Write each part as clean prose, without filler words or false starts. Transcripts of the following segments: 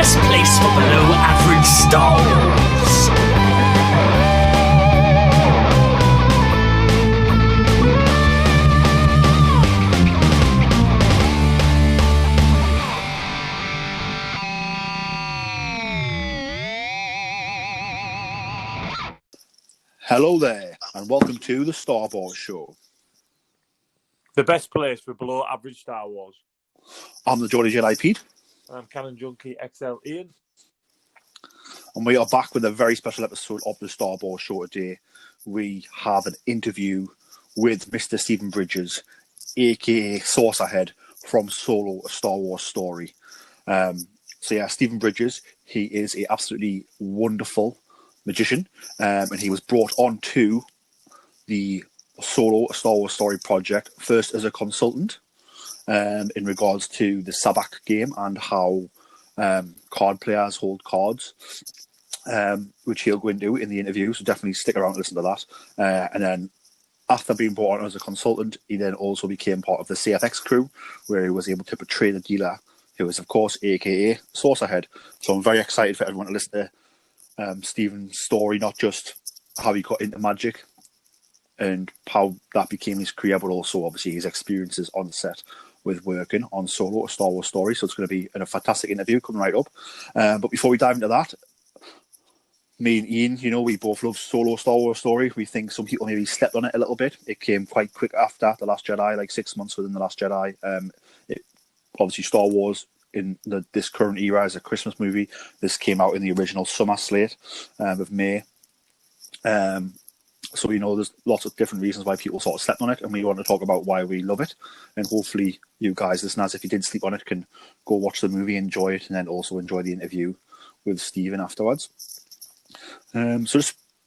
best place for below average Star Wars. Hello there, and welcome to the Star Wars Show. The best place for below average Star Wars. I'm the Geordie Jedi Pete. I'm Canon Junkie XL Ian. And we are back with a very special episode of the Star Wars Show today. We have an interview with Mr. Stephen Bridges, aka Saucerhead from Solo, a Star Wars Story. Stephen Bridges, he is an absolutely wonderful magician, and he was brought on to the Solo, a Star Wars Story project, first as a consultant in regards to the Sabacc game and how card players hold cards, which he'll go into in the interview, so definitely stick around and listen to that. And then after being brought on as a consultant, he then also became part of the CFX crew, where he was able to portray the dealer, who is, of course, aka Saucerhead. So I'm very excited for everyone to listen to Stephen's story, not just how he got into magic and how that became his career, but also obviously his experiences on set with working on Solo, a Star Wars Story. So it's going to be a fantastic interview coming right up. But before we dive into that, me and Ian, we both love Solo, Star Wars Story. We think some people maybe slept on it a little bit. It came quite quick after The Last Jedi, like 6 months within The Last Jedi. Obviously, Star Wars in this current era as a Christmas movie. This came out in the original summer slate of May. So there's lots of different reasons why people sort of slept on it, and we want to talk about why we love it. And hopefully you guys, listeners, if you did sleep on it, can go watch the movie, enjoy it, and then also enjoy the interview with Stephen afterwards. So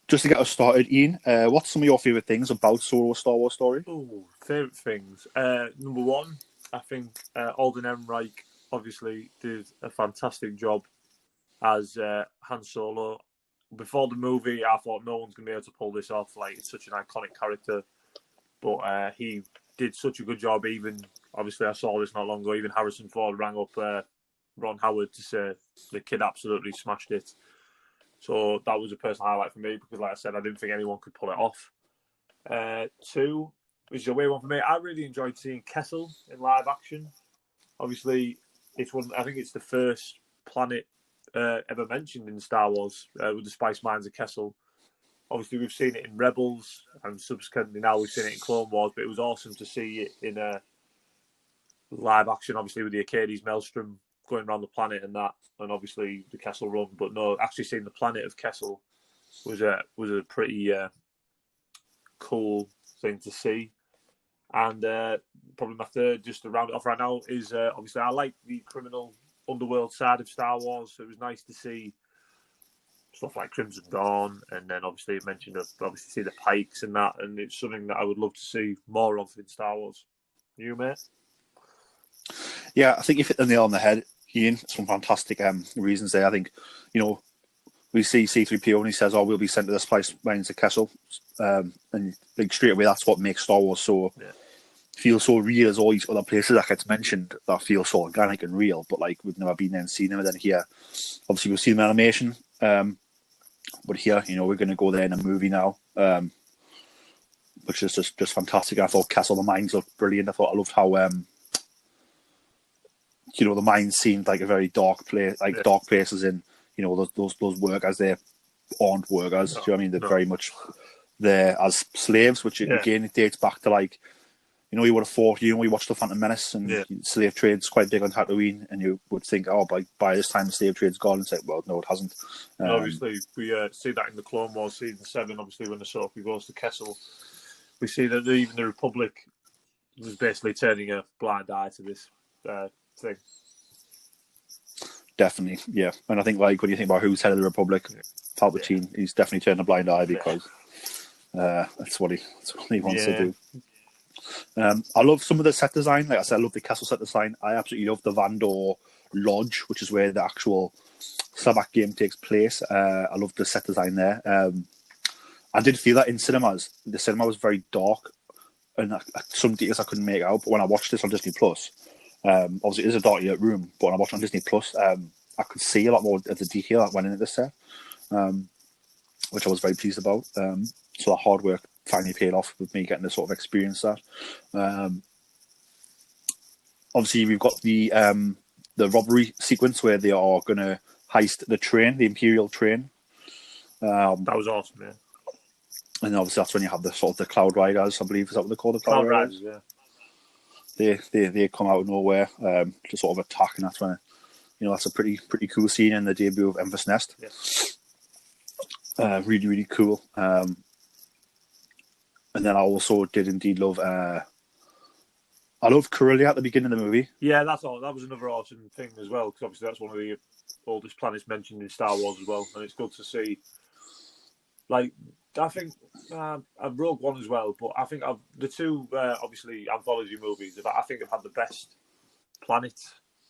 just to get us started, Ian, what's some of your favourite things about Solo, a Star Wars Story? Oh, favourite things. Number one, I think Alden Ehrenreich obviously did a fantastic job as Han Solo. Before the movie, I thought no one's going to be able to pull this off. Like, it's such an iconic character. But he did such a good job. Even, obviously, I saw this not long ago. Even Harrison Ford rang up Ron Howard to say the kid absolutely smashed it. So that was a personal highlight for me because, like I said, I didn't think anyone could pull it off. Two, which is a weird one for me, I really enjoyed seeing Kessel in live action. Obviously, I think it's the first planet ever mentioned in Star Wars with the Spice Mines of Kessel. Obviously, we've seen it in Rebels, and subsequently now we've seen it in Clone Wars, but it was awesome to see it in live action, obviously, with the Arcades Maelstrom going around the planet and that, and obviously the Kessel Run. But no, actually seeing the planet of Kessel was a pretty cool thing to see. And probably my third, just to round it off right now, is obviously I like the criminal underworld side of Star Wars. So it was nice to see stuff like Crimson Dawn, and then obviously you mentioned obviously see the Pikes and that, and it's something that I would love to see more of in Star Wars. You, mate? Yeah, I think you hit the nail on the head, Ian. Some fantastic reasons there. I think, we see C-3PO and he says, we'll be sent to the Spice Mines of Kessel. And like, straight away, that's what makes Star Wars feel so real, as all these other places that gets mentioned that feel so organic and real, but like we've never been there and seen them. And then here, obviously we've seen them in animation, but here, we're going to go there in a movie now, which is just fantastic. I thought Castle, the mines looked brilliant. I loved how the mines seemed like a very dark place, dark places in, those workers there aren't workers. Do you know what I mean? They're very much there as slaves, which again, it dates back to like, you would have thought, we watched The Phantom Menace and slave trade's quite big on Tatooine, and you would think, by this time the slave trade's gone, and say, well, no, it hasn't. Obviously, we see that in the Clone Wars Season 7, obviously when Ahsoka goes to Kessel. We see that even the Republic was basically turning a blind eye to this thing. Definitely, yeah. And I think, like, when you think about who's head of the Republic, Palpatine, he's definitely turned a blind eye because that's what he wants to do. I love some of the set design. Like I said, I love the castle set design. I absolutely love the Vandor Lodge, which is where the actual Sabacc game takes place. I love the set design there. I did feel that in cinemas. The cinema was very dark, and some details I couldn't make out. But when I watched this on Disney Plus, obviously it is a dark room, but when I watched it on Disney Plus, I could see a lot more of the detail that went into the set, which I was very pleased about. So the hard work finally paid off with me getting to sort of experience that. Obviously, we've got the robbery sequence where they are going to heist the train, the Imperial train. That was awesome, yeah. And obviously, that's when you have the sort of the Cloud Riders, I believe, is that what they're called? The Cloud Riders, yeah. They come out of nowhere to sort of attack, and that's when that's a pretty cool scene in the debut of Enfys Nest. Yeah. Really, really cool. And then I also did indeed love. I loved Corellia at the beginning of the movie. Yeah, that's all. That was another awesome thing as well, because obviously that's one of the oldest planets mentioned in Star Wars as well, and it's good to see. Like, I think Rogue One as well, but I think the two obviously anthology movies, I think have had the best planet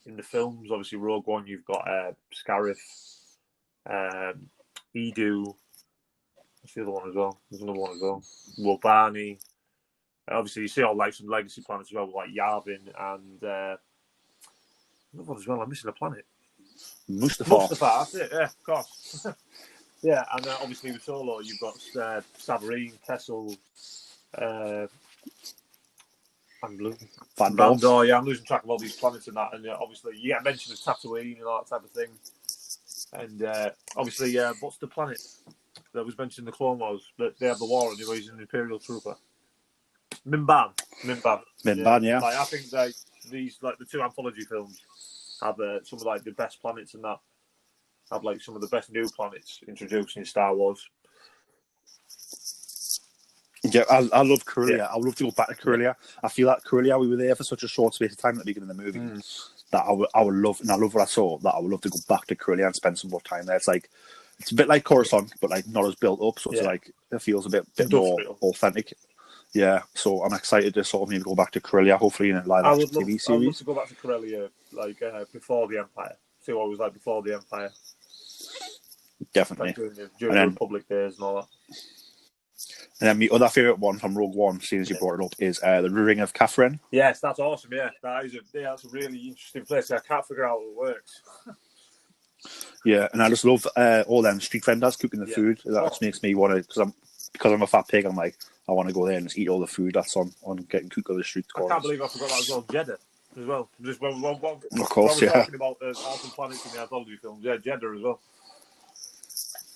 in the films. Obviously, Rogue One, you've got Scarif, Edu. What's the other one as well? There's another one as well. Wobani. Obviously, you see all like some legacy planets as well, like Yavin and another one as well. I'm missing a planet. Mustafar. That's it. Yeah, of course. Yeah, and obviously with Solo, you've got Sabacc, Kessel, and Vandor. Yeah, I'm losing track of all these planets and that. And obviously, you get mention of Tatooine and all that type of thing. And obviously, what's the planet that was mentioned in the Clone Wars? That they have the war and he's an Imperial trooper. Mimban, yeah. Like, I think these the two anthology films have some of like the best planets and that. Have like some of the best new planets introduced in Star Wars. Yeah, I love Corellia. Yeah. I would love to go back to Corellia. Yeah. I feel like Corellia, we were there for such a short space of time at the beginning of the movie that I would love, and I love what I saw, that I would love to go back to Corellia and spend some more time there. It's a bit like Coruscant, but like not as built up, so it's like it feels a bit more authentic. Yeah, so I'm excited to sort of maybe go back to Corellia, hopefully in a live action TV series. I would love to go back to Corellia before the Empire. See what it was like before the Empire. Definitely. Like during the Republic days and all that. And then my other favourite one from Rogue One, seeing as you brought it up, is the Ring of Catherine. Yes, that's awesome. Yeah, that's a really interesting place. I can't figure out how it works. Yeah, and I just love all them street vendors cooking the food. That just makes me want to, because I'm a fat pig. I'm like, I want to go there and just eat all the food that's on getting cooked on the street corners. I can't believe I forgot that as well. Jeddah as well. Just when of course, we're talking about awesome planets in the anthology films, Jeddah as well.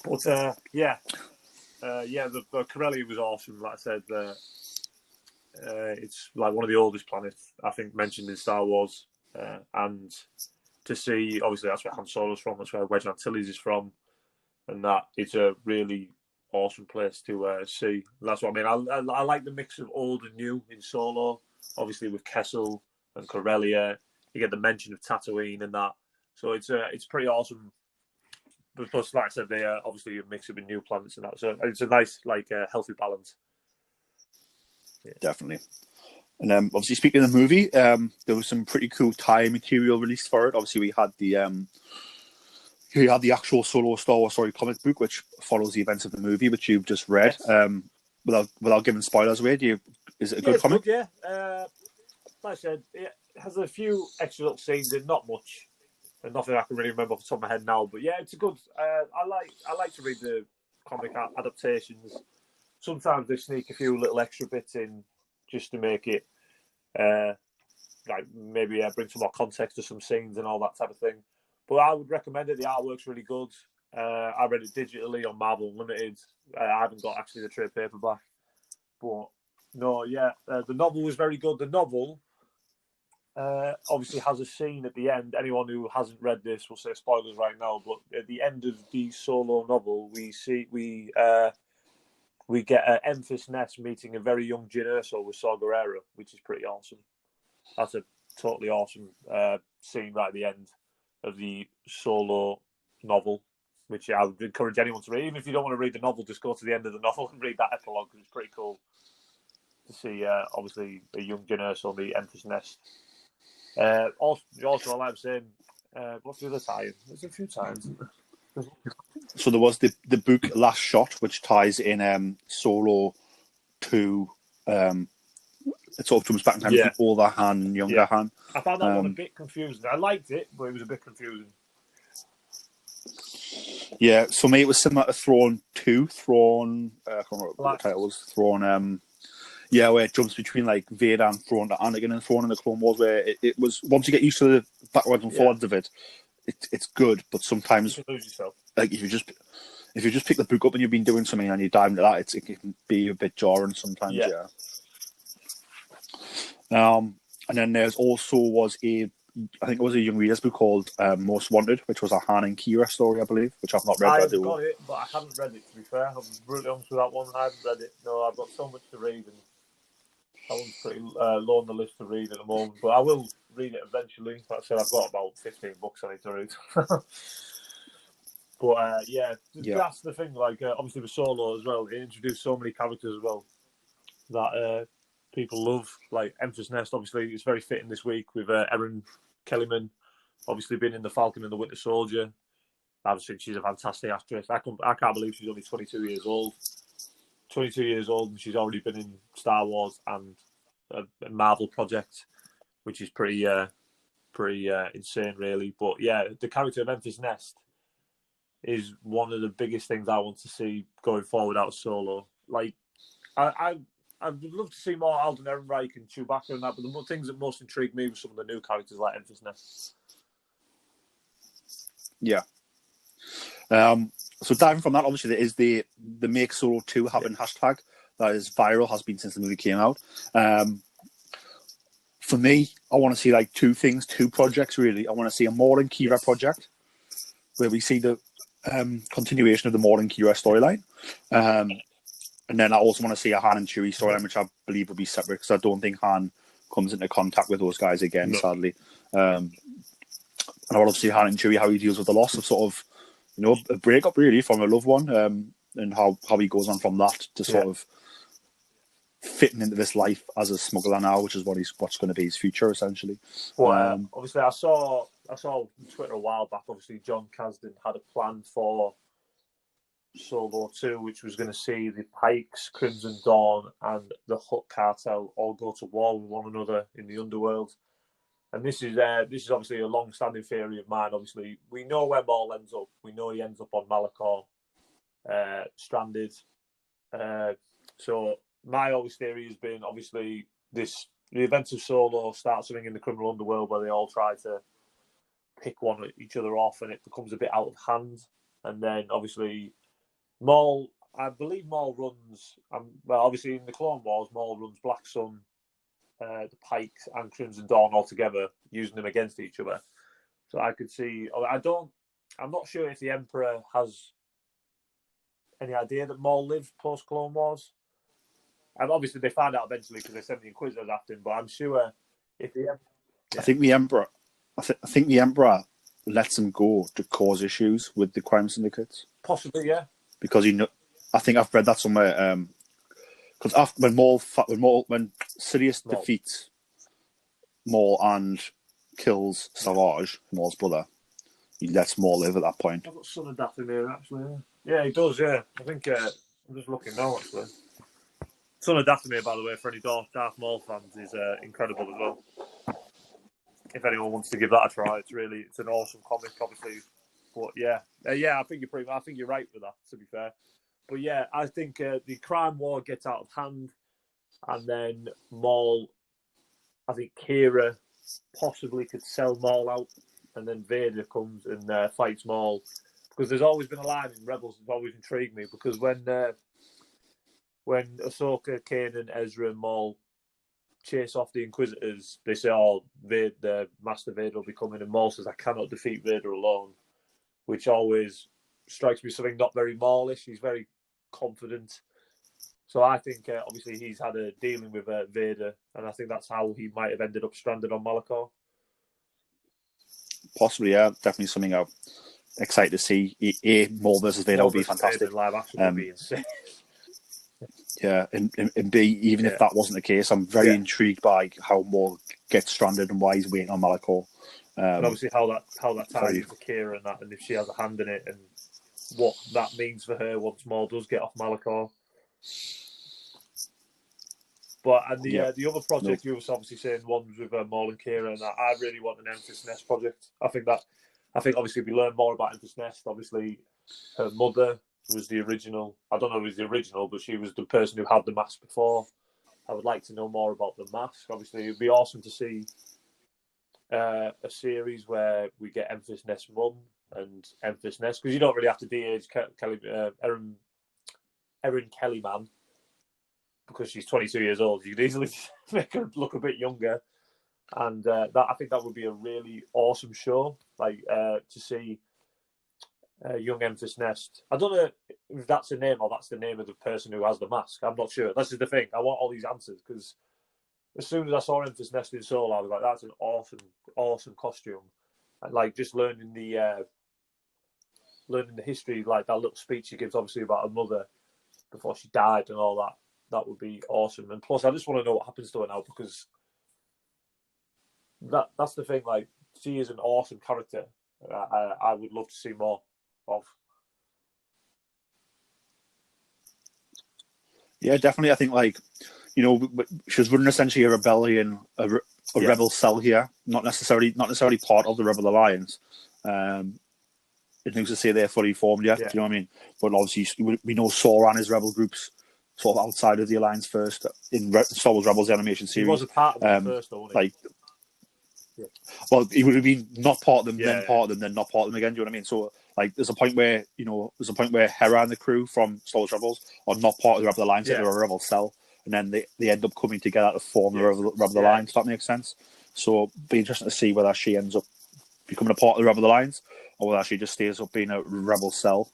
But the Corellia was awesome. Like I said, it's like one of the oldest planets I think mentioned in Star Wars, and to see, obviously that's where Han Solo's from, that's where Wedge Antilles is from, and that it's a really awesome place to see. That's what I mean. I like the mix of old and new in Solo. Obviously with Kessel and Corellia, you get the mention of Tatooine and that. So it's pretty awesome. But plus, like I said, they are obviously a mix of new planets and that. So it's a nice, healthy balance. Yeah. Definitely. And obviously, speaking of the movie, there was some pretty cool tie material released for it. Obviously, we had the actual Solo Star Wars story comic book, which follows the events of the movie, which you've just read. Yes. Without giving spoilers away, is it a good comic? Good, yeah. Like I said, it has a few extra little scenes in, not much. And nothing I can really remember off the top of my head now, but yeah, it's a good. I like to read the comic adaptations. Sometimes they sneak a few little extra bits in just to make it, maybe bring some more context to some scenes and all that type of thing. But I would recommend it. The artwork's really good. I read it digitally on Marvel Unlimited. I haven't got actually the trade paperback, but no, yeah, the novel was very good. The novel. Obviously has a scene at the end. Anyone who hasn't read this will say spoilers right now, but at the end of the Solo novel, we get Enfys Nest meeting a very young Jyn Erso with Saw Gerrera, which is pretty awesome. That's a totally awesome scene right at the end of the Solo novel, which I would encourage anyone to read. Even if you don't want to read the novel, just go to the end of the novel and read that epilogue, because it's pretty cool to see, obviously, a young Jyn Erso meet Enfys Nest. Also, like I'm saying, what's the other tie-in? There's a few times. So there was the book Last Shot, which ties in Solo to it sort of jumps back in time to older Han and younger Han. I found that one a bit confusing. I liked it, but it was a bit confusing. Yeah, so me it was similar to Throne 2, Throne, I can't remember what the title was, Throne, where it jumps between like Vader and Throne to Anakin and Throne in the Clone Wars, where it was, once you get used to the backwards and forwards of it, it's good, but sometimes, You can lose yourself. like, if you just pick the book up and you've been doing something and you dive into that, it can be a bit jarring sometimes, yeah. And then there's also I think it was a Young Readers book called Most Wanted, which was a Han and Kira story, I believe, which I've not read. I have got it, but I haven't read it, to be fair. I'm brutally honest with that one. I haven't read it. No, I've got so much to read, and that one's pretty low on the list to read at the moment. But I will read it eventually. Like I said, I've got about 15 books I need to read. But that's the thing. Like, obviously with Solo as well, it introduced so many characters as well that people love. Like Empress Nest, obviously, it's very fitting this week with Erin Kellyman, obviously being in The Falcon and the Winter Soldier. Obviously, she's a fantastic actress. I can't believe she's only 22 years old. 22 years old, and she's already been in Star Wars and a Marvel project, which is pretty insane, really. But yeah, the character of Empress Nest is one of the biggest things I want to see going forward out of Solo. Like, I'd love to see more Alden Ehrenreich and Chewbacca and that, but the things that most intrigue me were some of the new characters like Empress Nest. Yeah. So diving from that, obviously there is the Make Solo 2 happen hashtag that is viral, has been since the movie came out. For me, I want to see like two projects really. I want to see a Maul and Kira project where we see the continuation of the Maul and Kira storyline. And then I also want to see a Han and Chewie storyline, which I believe will be separate because I don't think Han comes into contact with those guys again, sadly. And I want to see Han and Chewie, how he deals with the loss of sort of, a breakup really from a loved one, and how he goes on from that to sort of fitting into this life as a smuggler now, which is what's going to be his future essentially. Well, obviously, I saw on Twitter a while back. Obviously, John Kasdan had a plan for Solo 2, which was going to see the Pikes, Crimson Dawn, and the Hutt cartel all go to war with one another in the underworld. And this is obviously a long-standing theory of mine. Obviously, we know where Maul ends up. We know he ends up on Malachor, stranded. So my always theory has been, obviously, the events of Solo start something in the criminal underworld where they all try to pick each other off, and it becomes a bit out of hand. And then, obviously, Maul, I believe Maul runs, obviously in the Clone Wars, Maul runs Black Sun, the Pikes and Crimson Dawn all together, using them against each other. So I could see, I'm not sure if the Emperor has any idea that Maul lived post-Clone Wars. And obviously they find out eventually because they send the Inquisitors after him, but I'm sure if the Emperor... I think the Emperor lets him go to cause issues with the crime syndicates. Possibly, yeah. Because I think I've read that somewhere. Because when Sidious defeats Maul and kills Savage, Maul's brother, he lets Maul live at that point. I've got Son of Dathomir actually. Yeah, he does. Yeah, I think I'm just looking now actually. Son of Dathomir, by the way, for any Darth Maul fans, is incredible as well. If anyone wants to give that a try, it's an awesome comic, obviously. But I think you're right with that. To be fair, but yeah, I think the crime war gets out of hand, and then Maul, I think Kira possibly could sell Maul out, and then Vader comes and fights Maul, because there's always been a line in Rebels that's always intrigued me, because when Ahsoka, Kanan, Ezra, and Maul chase off the Inquisitors, they say, Vader, Master Vader will be coming, and Maul says, I cannot defeat Vader alone, which always strikes me something not very Maulish. He's very confident. So I think, obviously, he's had a dealing with Vader, and I think that's how he might have ended up stranded on Malachor. Possibly, yeah. Definitely something I'm excited to see. Maul versus Vader would be fantastic. Vader live action would be insane. Yeah, and B, even if that wasn't the case, I'm very intrigued by how Maul gets stranded and why he's waiting on Malachor. And obviously how that ties into Kira and if she has a hand in it, and what that means for her once Maul does get off Malachor. But the other project you were obviously saying, one was with Maul and Kira, and I really want an Empress Nest project. I think that I think obviously we learn more about Empress Nest. Obviously, her mother was the original. I don't know if it was the original, but she was the person who had the mask before. I would like to know more about the mask. Obviously, it'd be awesome to see a series where we get Empress Nest's mum and Empress Nest, because you don't really have to de-age Erin Kellyman because she's 22 years old. You could easily make her look a bit younger, and I think that would be a really awesome show. Like to see young Empress Nest. I don't know if that's a name or that's the name of the person who has the mask. I'm not sure. This is the thing. I want all these answers because as soon as I saw Empress Nest in Seoul, I was like, "That's an awesome costume." And like just learning the history, like that little speech she gives, obviously about her mother before she died and all that. That would be awesome. And plus, I just want to know what happens to her now because that's the thing. Like, she is an awesome character. I would love to see more of. Yeah, definitely. I think, like, you know, she was running essentially a rebellion, a rebel cell here, not necessarily part of the Rebel Alliance. It needs to say they're fully formed yet. Do you know what I mean? But obviously, we know Sauron is rebel groups sort of outside of the Alliance first in Star Wars Rebels, the animation series. He was a part of them first, though, wasn't he? Well, he would have been not part of them, then part of them, then not part of them again. Do you know what I mean? So, like, there's a point where Hera and the crew from Star Wars Rebels are not part of the Rebel Alliance, they're a rebel cell, and then they end up coming together to form the Rebel Alliance. If that makes sense. So, it'll be interesting to see whether she ends up becoming a part of the Rebel Alliance or whether she just stays up being a rebel cell.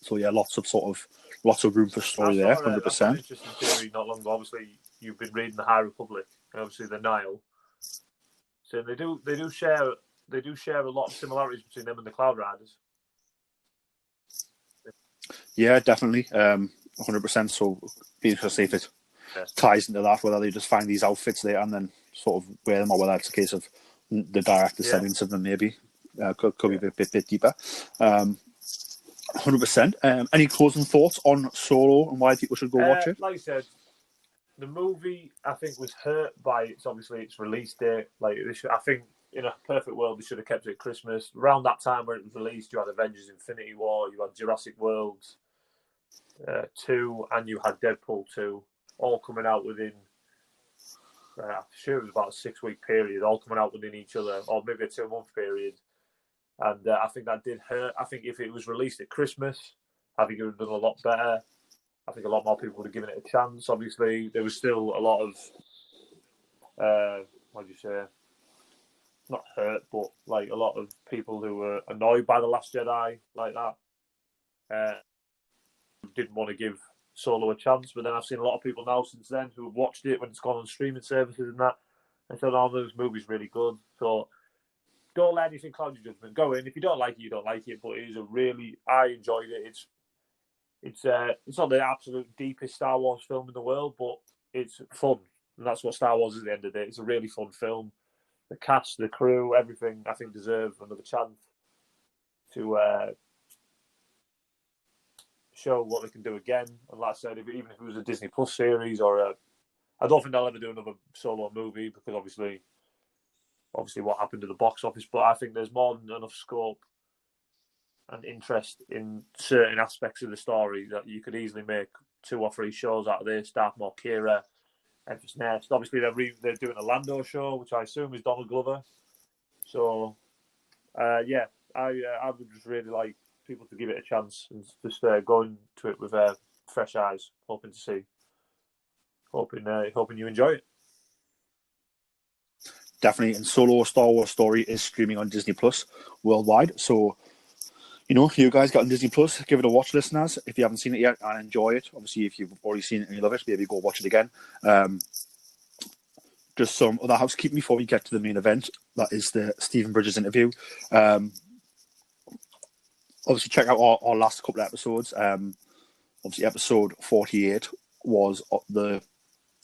So yeah, lots of room for story there, 100%. That's an interesting theory. Not long ago, obviously, you've been reading the High Republic, and obviously the Nile. So they do share a lot of similarities between them and the Cloud Riders. Yeah, definitely, 100%. So be interesting to see if it ties into that, whether they just find these outfits there and then sort of wear them, or whether it's a case of the direct descendants of them. Maybe could be a bit deeper. 100%. Any closing thoughts on Solo and why people should go watch it? Like I said, the movie I think was hurt by its release date. Like I think in a perfect world they should have kept it at Christmas. Around that time when it was released, you had Avengers: Infinity War, you had Jurassic World 2, and you had Deadpool 2, all coming out within. I'm sure it was about a 6-week period, all coming out within each other, or maybe a 2-month period. And I think that did hurt. I think if it was released at Christmas, I think it would have done a lot better. I think a lot more people would have given it a chance. Obviously, there was still a lot of, what do you say? Not hurt, but like a lot of people who were annoyed by The Last Jedi, like that. Didn't want to give Solo a chance. But then I've seen a lot of people now since then who have watched it when it's gone on streaming services and that, and said, "Oh, this movie's really good." So don't let anything cloud your judgment. Go in. If you don't like it, you don't like it. But it is I enjoyed it. It's not the absolute deepest Star Wars film in the world, but it's fun. And that's what Star Wars is at the end of the day. It's a really fun film. The cast, the crew, everything, I think, deserve another chance to show what they can do again. And like I said, even if it was a Disney Plus series I don't think they'll ever do another Solo movie because obviously what happened to the box office. But I think there's more than enough scope and interest in certain aspects of the story that you could easily make 2 or 3 shows out of this. Darth Maul, Kira, Empress Nest. Obviously, they're doing a Lando show, which I assume is Donald Glover. So, I would just really like people to give it a chance and just go into it with fresh eyes, hoping you enjoy it. Definitely. And Solo: A Star Wars Story is streaming on Disney Plus worldwide. So, you know, you guys got on Disney Plus, give it a watch, listeners, if you haven't seen it yet, and enjoy it. Obviously, if you've already seen it and you love it, maybe go watch it again. Just some other housekeeping before we get to the main event. That is the Stephen Bridges interview. Obviously, check out our last couple of episodes. Obviously, episode 48 was the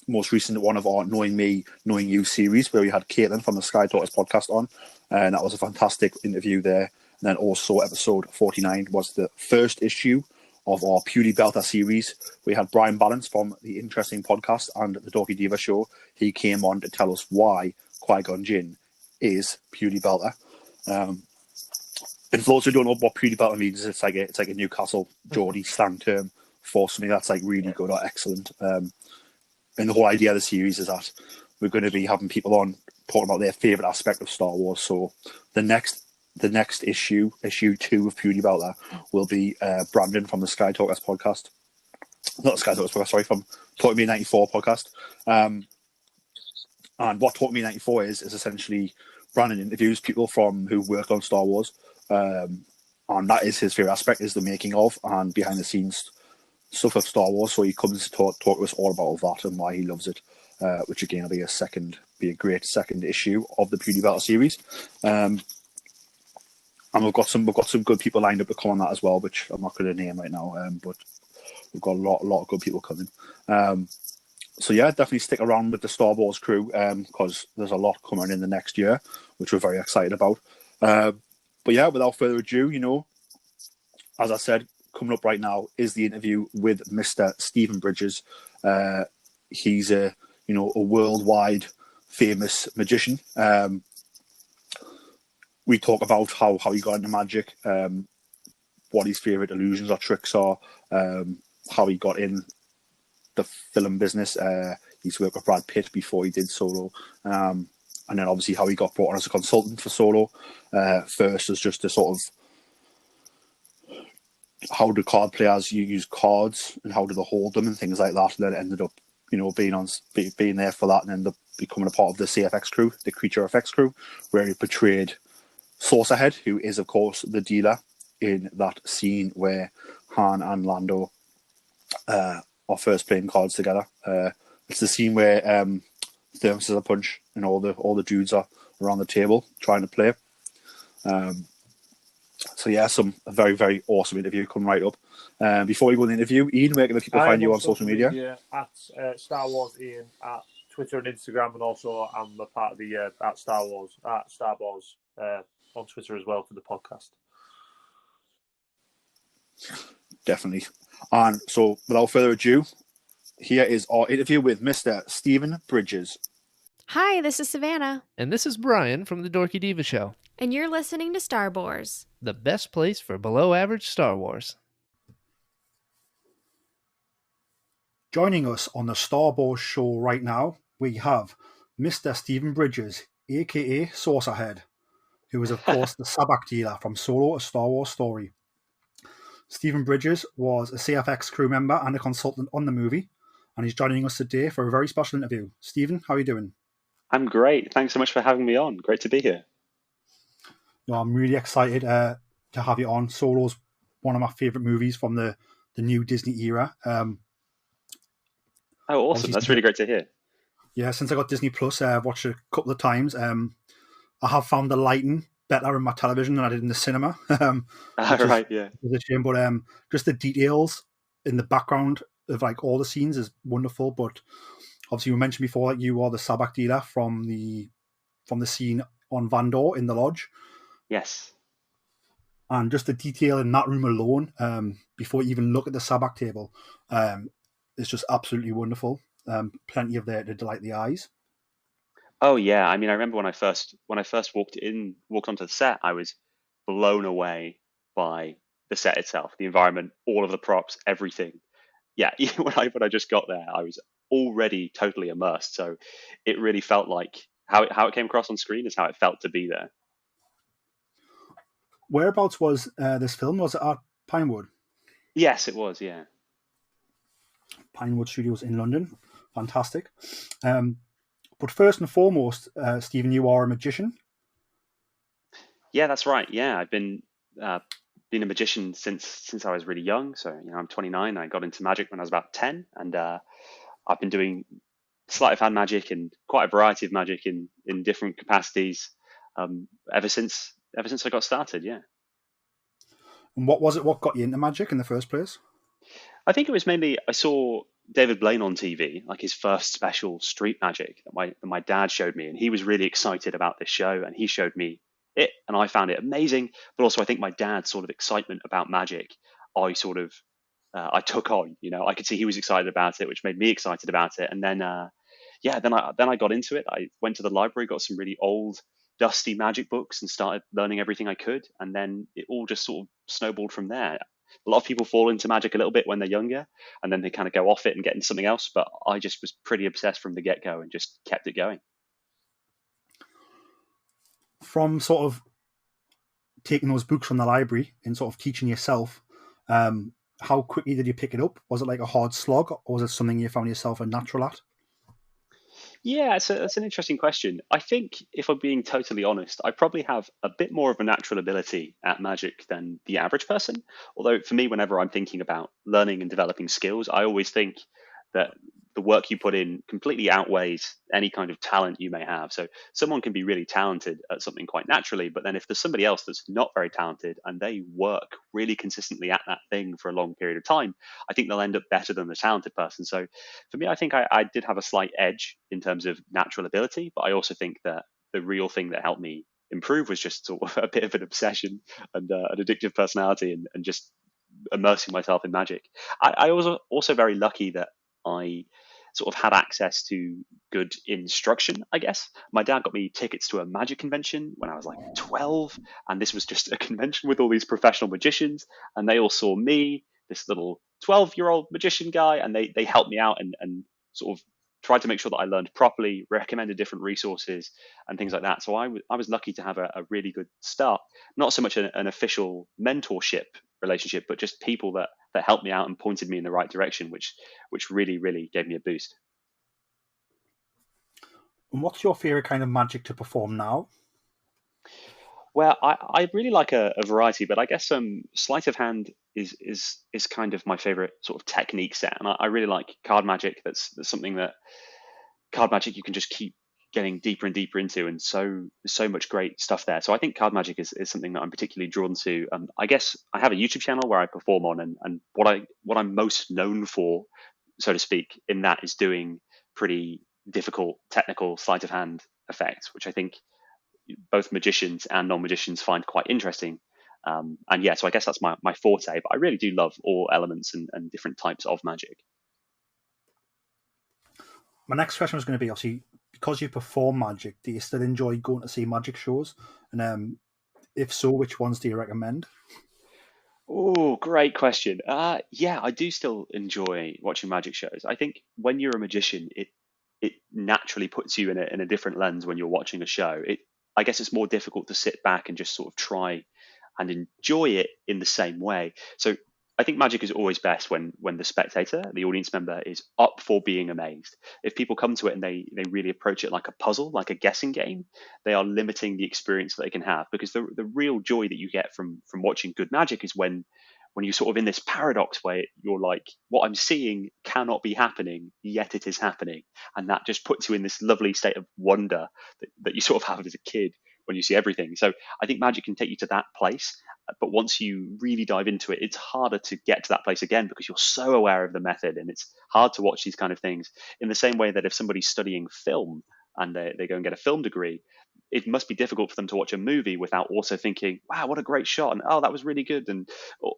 most recent one of our Knowing Me, Knowing You series, where we had Caitlin from the Sky Daughters podcast on. And that was a fantastic interview there. And then also episode 49 was the first issue of our Pewdie Belter series. We had Brian Balance from the Interesting Podcast and the Dorky Diva Show. He came on to tell us why Qui-Gon Jinn is Pewdie Belter. And for those who don't know what Beauty Battle means, it's like a Newcastle Geordie slang term for something that's like really good or excellent. And the whole idea of the series is that we're going to be having people on talking about their favourite aspect of Star Wars. So the next issue 2 of Beauty Battle, will be Brandon from the Sky Talkers podcast. Not the Sky Talkers podcast, sorry, from Talk Me 94 podcast. And what Talk Me 94 is essentially Brandon interviews people who worked on Star Wars. And that is his favourite aspect, is the making of and behind the scenes stuff of Star Wars. So he comes to talk to us all about that and why he loves it, which again will be a great second issue of the Beauty Battle series. And we've got some good people lined up to come on that as well, which I'm not going to name right now, but we've got a lot of good people coming. So yeah, definitely stick around with the Star Wars crew, because there's a lot coming in the next year, which we're very excited about. But yeah, without further ado, as I said, coming up right now is the interview with Mr. Stephen Bridges. He's a worldwide famous magician. We talk about how he got into magic, what his favourite illusions or tricks are, how he got in the film business. He used to work with Brad Pitt before he did Solo. And then obviously how he got brought on as a consultant for Solo. First as just a sort of how do card players use cards and how do they hold them and things like that. And then it ended up, being there for that and ended up becoming a part of the CFX crew, the Creature FX crew, where he portrayed Saucerhead, who is of course the dealer in that scene where Han and Lando are first playing cards together. It's the scene where Thermos is a punch and all the dudes are around the table trying to play. So yeah, a very, very awesome interview coming right up. Before we go to the interview, Ian, where can the people find you on social media? At Star Wars Ian at Twitter and Instagram, and also I'm a part of the at Star Wars on Twitter as well for the podcast. Definitely. And so, without further ado, here is our interview with Mr. Stephen Bridges. Hi, this is Savannah. And this is Brian from the Dorky Diva Show. And you're listening to Star Wars, the best place for below-average Star Wars. Joining us on the Star Wars show right now, we have Mr. Stephen Bridges, a.k.a. Saucerhead, who is, of course, the Sabacc dealer from Solo, A Star Wars Story. Stephen Bridges was a CFX crew member and a consultant on the movie, and he's joining us today for a very special interview. Stephen, how are you doing? I'm great. Thanks so much for having me on. Great to be here. I'm really excited to have you on. Solo's one of my favourite movies from the new Disney era. Oh, awesome. That's really great to hear. Yeah, since I got Disney Plus, I've watched it a couple of times. I have found the lighting better in my television than I did in the cinema. Right, yeah. It's a shame, but just the details in the background of like all the scenes is wonderful. But obviously, you mentioned before that you are the Sabacc dealer from the scene on Vandor in the lodge. Yes. And just the detail in that room alone, before you even look at the Sabacc table, is just absolutely wonderful. Plenty of there to delight the eyes. Oh yeah. I mean, I remember when I first walked onto the set, I was blown away by the set itself, the environment, all of the props, everything. Yeah, when I just got there, I was already totally immersed. So it really felt like how it came across on screen is how it felt to be there. Whereabouts was this film? Was it at Pinewood? Yes, it was. Yeah. Pinewood Studios in London. Fantastic. But first and foremost, Stephen, you are a magician. Yeah, that's right. Yeah, I've been a magician since I was really young. So I'm 29. I got into magic when I was about 10, and I've been doing sleight of hand magic and quite a variety of magic in different capacities ever since I got started. Yeah. And what was it? What got you into magic in the first place? I think it was mainly I saw David Blaine on TV, like his first special Street Magic that my dad showed me, and he was really excited about this show, and he showed me it, and I found it amazing. But also, I think my dad's sort of excitement about magic, I took on. I could see he was excited about it, which made me excited about it. And then, then I got into it. I went to the library, got some really old dusty magic books and started learning everything I could. And then it all just sort of snowballed from there. A lot of people fall into magic a little bit when they're younger, and then they kind of go off it and get into something else. But I just was pretty obsessed from the get-go and just kept it going. From sort of taking those books from the library and sort of teaching yourself, how quickly did you pick it up? Was it like a hard slog, or was it something you found yourself a natural at? Yeah, that's an interesting question. I think if I'm being totally honest, I probably have a bit more of a natural ability at magic than the average person. Although for me, whenever I'm thinking about learning and developing skills, I always think that the work you put in completely outweighs any kind of talent you may have. So someone can be really talented at something quite naturally, but then if there's somebody else that's not very talented and they work really consistently at that thing for a long period of time, I think they'll end up better than the talented person. So for me, I think I did have a slight edge in terms of natural ability, but I also think that the real thing that helped me improve was just sort of a bit of an obsession and an addictive personality, and just immersing myself in magic. I was also very lucky that I sort of had access to good instruction, I guess. My dad got me tickets to a magic convention when I was like 12, and this was just a convention with all these professional magicians, and they all saw me, this little 12-year-old magician guy, and they helped me out and sort of tried to make sure that I learned properly, recommended different resources and things like that. So I was lucky to have a really good start. Not so much an official mentorship relationship, but just people that helped me out and pointed me in the right direction, which really, really gave me a boost. And what's your favorite kind of magic to perform now? Well, I really like a variety, but I guess sleight of hand is kind of my favorite sort of technique set, and I really like card magic. That's something that card magic you can just keep getting deeper and deeper into, and so much great stuff there. So I think card magic is something that I'm particularly drawn to. I guess I have a YouTube channel where I perform on, and what I'm most known for, so to speak, in that is doing pretty difficult technical sleight of hand effects, which I think both magicians and non-magicians find quite interesting. And yeah, so I guess that's my forte, but I really do love all elements and different types of magic. My next question was going to be, obviously, because you perform magic, do you still enjoy going to see magic shows? And if so, which ones do you recommend? Oh, great question. Yeah, I do still enjoy watching magic shows. I think when you're a magician, it naturally puts you in a different lens when you're watching a show. I guess it's more difficult to sit back and just sort of try and enjoy it in the same way. So I think magic is always best when the spectator, the audience member, is up for being amazed. If people come to it and they really approach it like a puzzle, like a guessing game, they are limiting the experience that they can have, because the real joy that you get from watching good magic is when you're sort of in this paradox where you're like, what I'm seeing cannot be happening, yet it is happening. And that just puts you in this lovely state of wonder that you sort of have as a kid when you see everything. So I think magic can take you to that place. But once you really dive into it, it's harder to get to that place again, because you're so aware of the method, and it's hard to watch these kind of things in the same way that if somebody's studying film and they go and get a film degree, it must be difficult for them to watch a movie without also thinking, wow, what a great shot, and oh, that was really good, and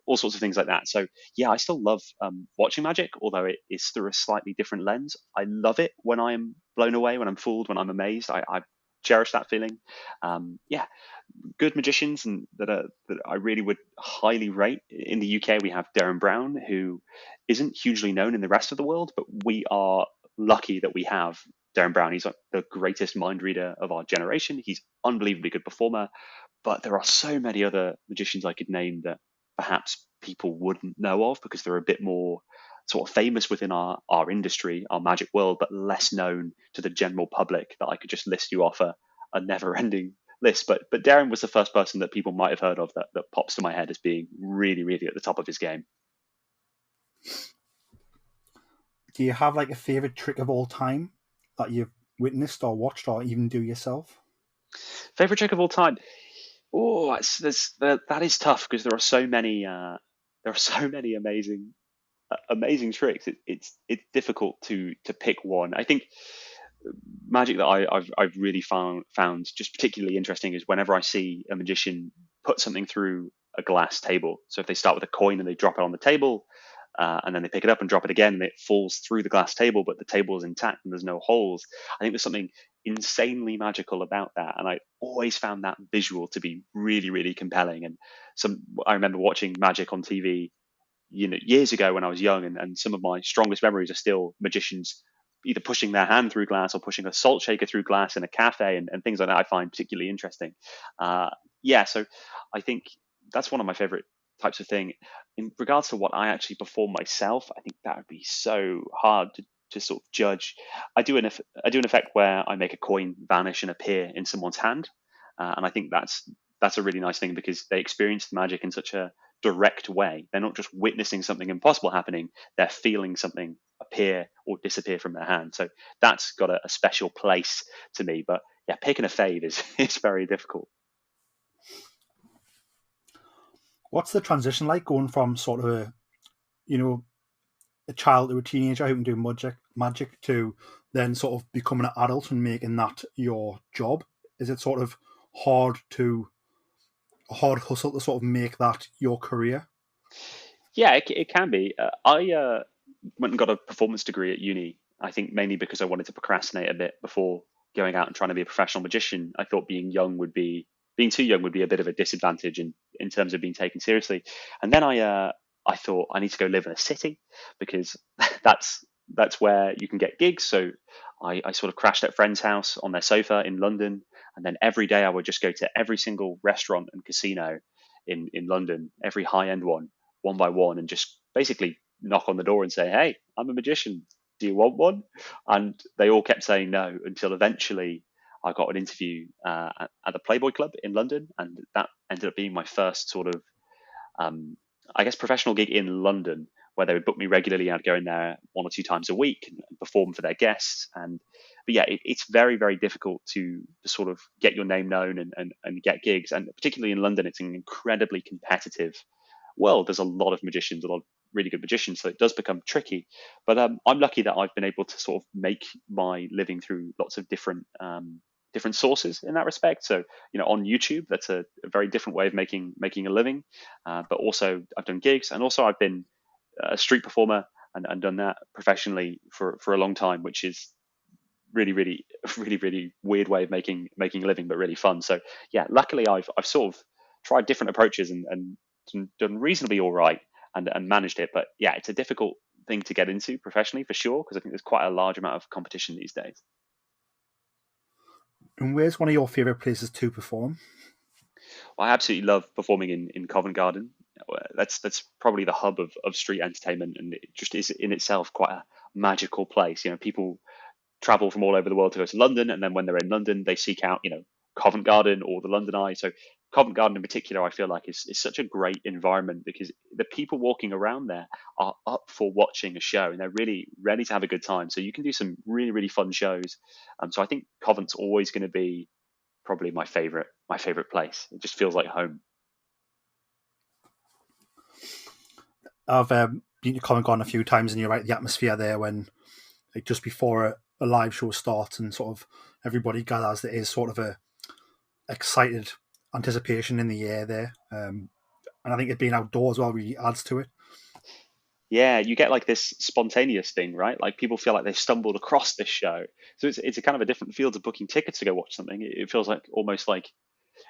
all sorts of things like that. So yeah, I still love watching magic, although it is through a slightly different lens. I love it when I'm blown away, when I'm fooled, when I'm amazed. I cherish that feeling. Yeah, good magicians and that I really would highly rate. In the UK, we have Darren Brown, who isn't hugely known in the rest of the world, but we are lucky that we have Darren Brown. He's like the greatest mind reader of our generation. He's unbelievably good performer, but there are so many other magicians I could name that perhaps people wouldn't know of because they're a bit more sort of famous within our industry, our magic world, but less known to the general public, that I could just list you off a never ending list. But Darren was the first person that people might have heard of that pops to my head as being really, really at the top of his game. Do you have like a favorite trick of all time that you've witnessed or watched or even do yourself? Favorite trick of all time? Oh, that is tough, because there are so many amazing tricks. It's difficult to pick one. I think magic that I've really found just particularly interesting is whenever I see a magician put something through a glass table. So if they start with a coin and they drop it on the table, and then they pick it up and drop it again, and it falls through the glass table, but the table is intact and there's no holes. I think there's something insanely magical about that, and I always found that visual to be really, really compelling. And I remember watching magic on TV, years ago when I was young, and some of my strongest memories are still magicians either pushing their hand through glass or pushing a salt shaker through glass in a cafe, and things like that I find particularly interesting. So I think that's one of my favorite types of thing. In regards to what I actually perform myself, I think that would be so hard to sort of judge. I do an effect where I make a coin vanish and appear in someone's hand, and I think that's a really nice thing because they experience the magic in such a direct way. They're not just witnessing something impossible happening; they're feeling something appear or disappear from their hand. So that's got a special place to me. But yeah, picking a fave is is very difficult. What's the transition like going from sort of a child to a teenager who can do magic to then sort of becoming an adult and making that your job? Is it sort of a hard hustle to sort of make that your career? Yeah, it can be. I went and got a performance degree at uni. I think mainly because I wanted to procrastinate a bit before going out and trying to be a professional magician. I thought being too young would be a bit of a disadvantage in terms of being taken seriously. And then I thought I need to go live in a city because that's where you can get gigs. So I sort of crashed at a friend's house on their sofa in London, and then every day I would just go to every single restaurant and casino in London, every high end one by one, and just basically knock on the door and say, "Hey, I'm a magician. Do you want one?" And they all kept saying no until eventually I got an interview at the Playboy Club in London, and that ended up being my first sort of, I guess, professional gig in London, where they would book me regularly. I'd go in there 1 or 2 times a week and perform for their guests. But yeah, it's very, very difficult to sort of get your name known and get gigs. And particularly in London, it's an incredibly competitive world. There's a lot of magicians, a lot of really good magicians, so it does become tricky. But I'm lucky that I've been able to sort of make my living through lots of different sources in that respect. So on YouTube, that's a very different way of making a living. But also I've done gigs, and also I've been a street performer and done that professionally for a long time, which is really, really, really, really weird way of making a living, but really fun. So yeah, luckily I've sort of tried different approaches and done reasonably all right and managed it. But yeah, it's a difficult thing to get into professionally for sure, because I think there's quite a large amount of competition these days. And where's one of your favourite places to perform? Well, I absolutely love performing in Covent Garden. That's probably the hub of street entertainment, and it just is in itself quite a magical place. People travel from all over the world to go to London, and then when they're in London, they seek out Covent Garden or the London Eye. So Covent Garden in particular, I feel like is such a great environment because the people walking around there are up for watching a show and they're really ready to have a good time. So you can do some really, really fun shows. So I think Covent's always going to be probably my favorite place. It just feels like home. I've been to Covent Garden a few times, and you're right, the atmosphere there when like just before a live show starts and sort of everybody gathers, there is sort of a excited anticipation in the air there. And I think it being outdoors well really adds to it. Yeah, you get like this spontaneous thing, right? Like people feel like they've stumbled across this show. So it's a kind of a different feel to booking tickets to go watch something. It feels like almost like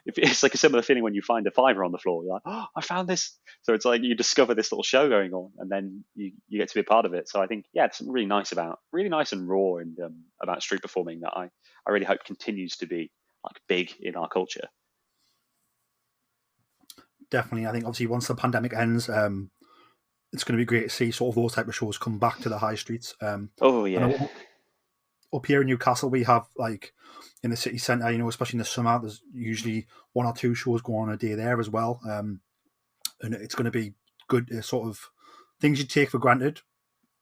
it's like a similar feeling when you find a fiver on the floor. You're like, oh, I found this. So it's like you discover this little show going on, and then you get to be a part of it. So I think it's something really nice and raw, and about street performing that I really hope continues to be like big in our culture. Definitely, I think obviously once the pandemic ends, it's going to be great to see sort of those type of shows come back to the high streets. Oh yeah. Up here in Newcastle, we have like in the city centre, especially in the summer, there's usually 1 or 2 shows going on a day there as well. And it's going to be good sort of things you take for granted.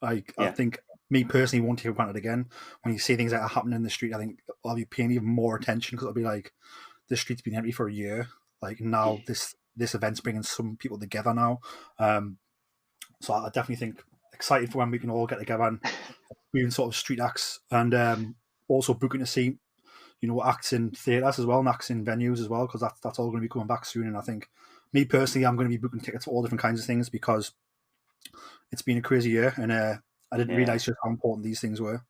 Like I think me personally won't take for granted again. When you see things that are happening in the street, I think I'll be paying even more attention because it'll be like the street's been empty for a year. Like now this event's bringing some people together now. So I definitely think excited for when we can all get together and doing sort of street acts, and also booking to see acts in theatres as well and acts in venues as well, because that's all going to be coming back soon. And I think me personally, I'm going to be booking tickets for all different kinds of things because it's been a crazy year, and I didn't realise just how important these things were.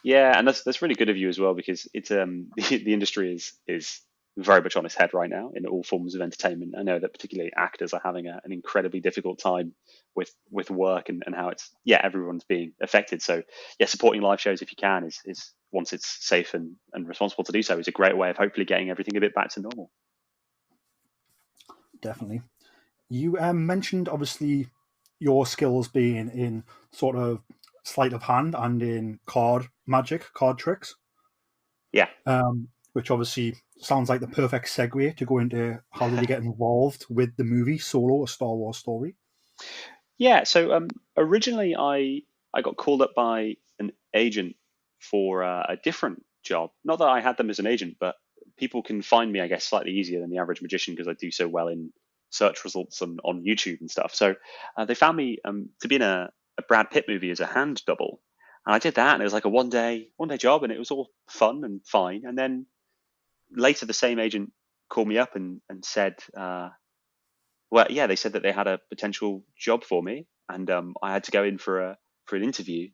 Yeah, and that's really good of you as well, because it's the industry is very much on its head right now in all forms of entertainment. I know that particularly actors are having an incredibly difficult time with work, and how it's, yeah, everyone's being affected. So yeah, supporting live shows if you can is once it's safe and responsible to do so, is a great way of hopefully getting everything a bit back to normal. Definitely. You mentioned obviously your skills being in sort of sleight of hand and in card magic, card tricks, Yeah. which obviously sounds like the perfect segue to go into how did you get involved with the movie Solo: A Star Wars Story. Yeah, so originally I got called up by an agent for a different job. Not that I had them as an agent, but people can find me, I guess, slightly easier than the average magician because I do so well in search results on YouTube and stuff. So they found me to be in a Brad Pitt movie as a hand double, and I did that, and it was like a one day job, and it was all fun and fine. And then later, the same agent called me up and said. Well, yeah, they said that they had a potential job for me, and I had to go in for an interview.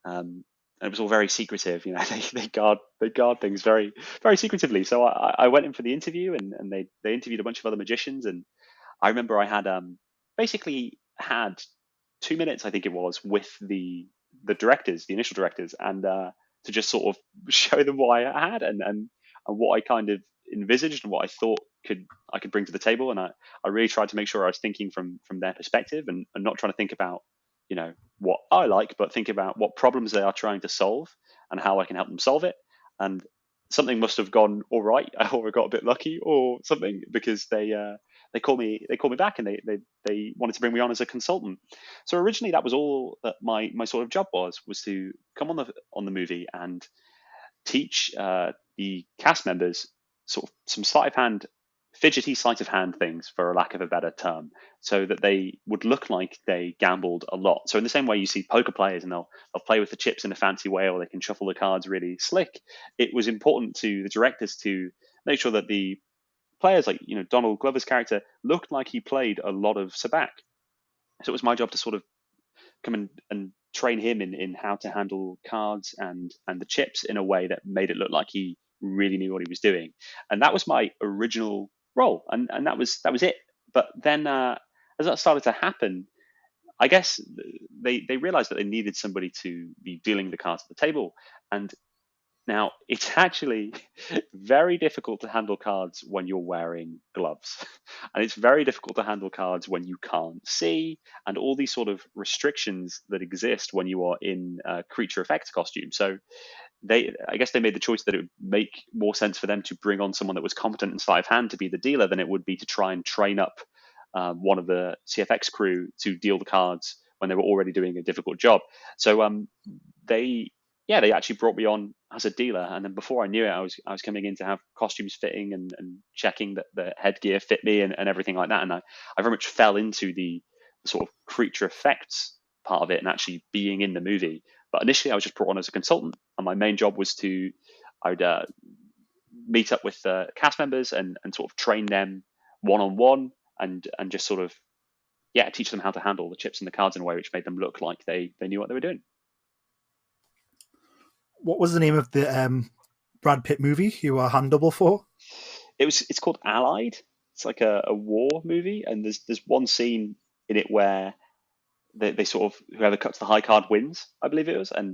And it was all very secretive, you know. They guard things very secretively. So I went in for the interview, and they interviewed a bunch of other magicians, and I remember I had basically had 2 minutes, I think it was, with the directors, the initial directors, and to just sort of show them what I had, and what I kind of envisaged and what I thought I could bring to the table. And I really tried to make sure I was thinking from their perspective, and not trying to think about, you know, what I like, but think about what problems they are trying to solve and how I can help them solve it. And something must have gone all right, or I got a bit lucky, or something, because they called me back, and they wanted to bring me on as a consultant. So originally that was all that my sort of job was to come on the movie and teach the cast members sort of some fidgety sleight of hand things, for a lack of a better term, so that they would look like they gambled a lot. So in the same way you see poker players, and they'll play with the chips in a fancy way, or they can shuffle the cards really slick, it was important to the directors to make sure that the players, like, you know, Donald Glover's character, looked like he played a lot of Sabacc. So it was my job to sort of come and train him in how to handle cards and the chips in a way that made it look like he really knew what he was doing. And that was my original role, and that was it. But then as that started to happen, I guess they realized that they needed somebody to be dealing the cards at the table. And now, it's actually very difficult to handle cards when you're wearing gloves. And it's very difficult to handle cards when you can't see, and all these sort of restrictions that exist when you are in a creature effects costume. So I guess they made the choice that it would make more sense for them to bring on someone that was competent in sleight of hand to be the dealer, than it would be to try and train up one of the CFX crew to deal the cards when they were already doing a difficult job. So they they actually brought me on as a dealer, and then before I knew it, I was coming in to have costumes fitting, and checking that the headgear fit me, and everything like that. And I very much fell into the sort of creature effects part of it, and actually being in the movie. But initially, I was just brought on as a consultant, and my main job was I would meet up with cast members, and sort of train them one on one, and just sort of teach them how to handle the chips and the cards in a way which made them look like they knew what they were doing. What was the name of the Brad Pitt movie you were hand double for? It's called Allied. It's like a war movie, and there's one scene in it where they sort of, whoever cuts the high card wins, I believe it was, and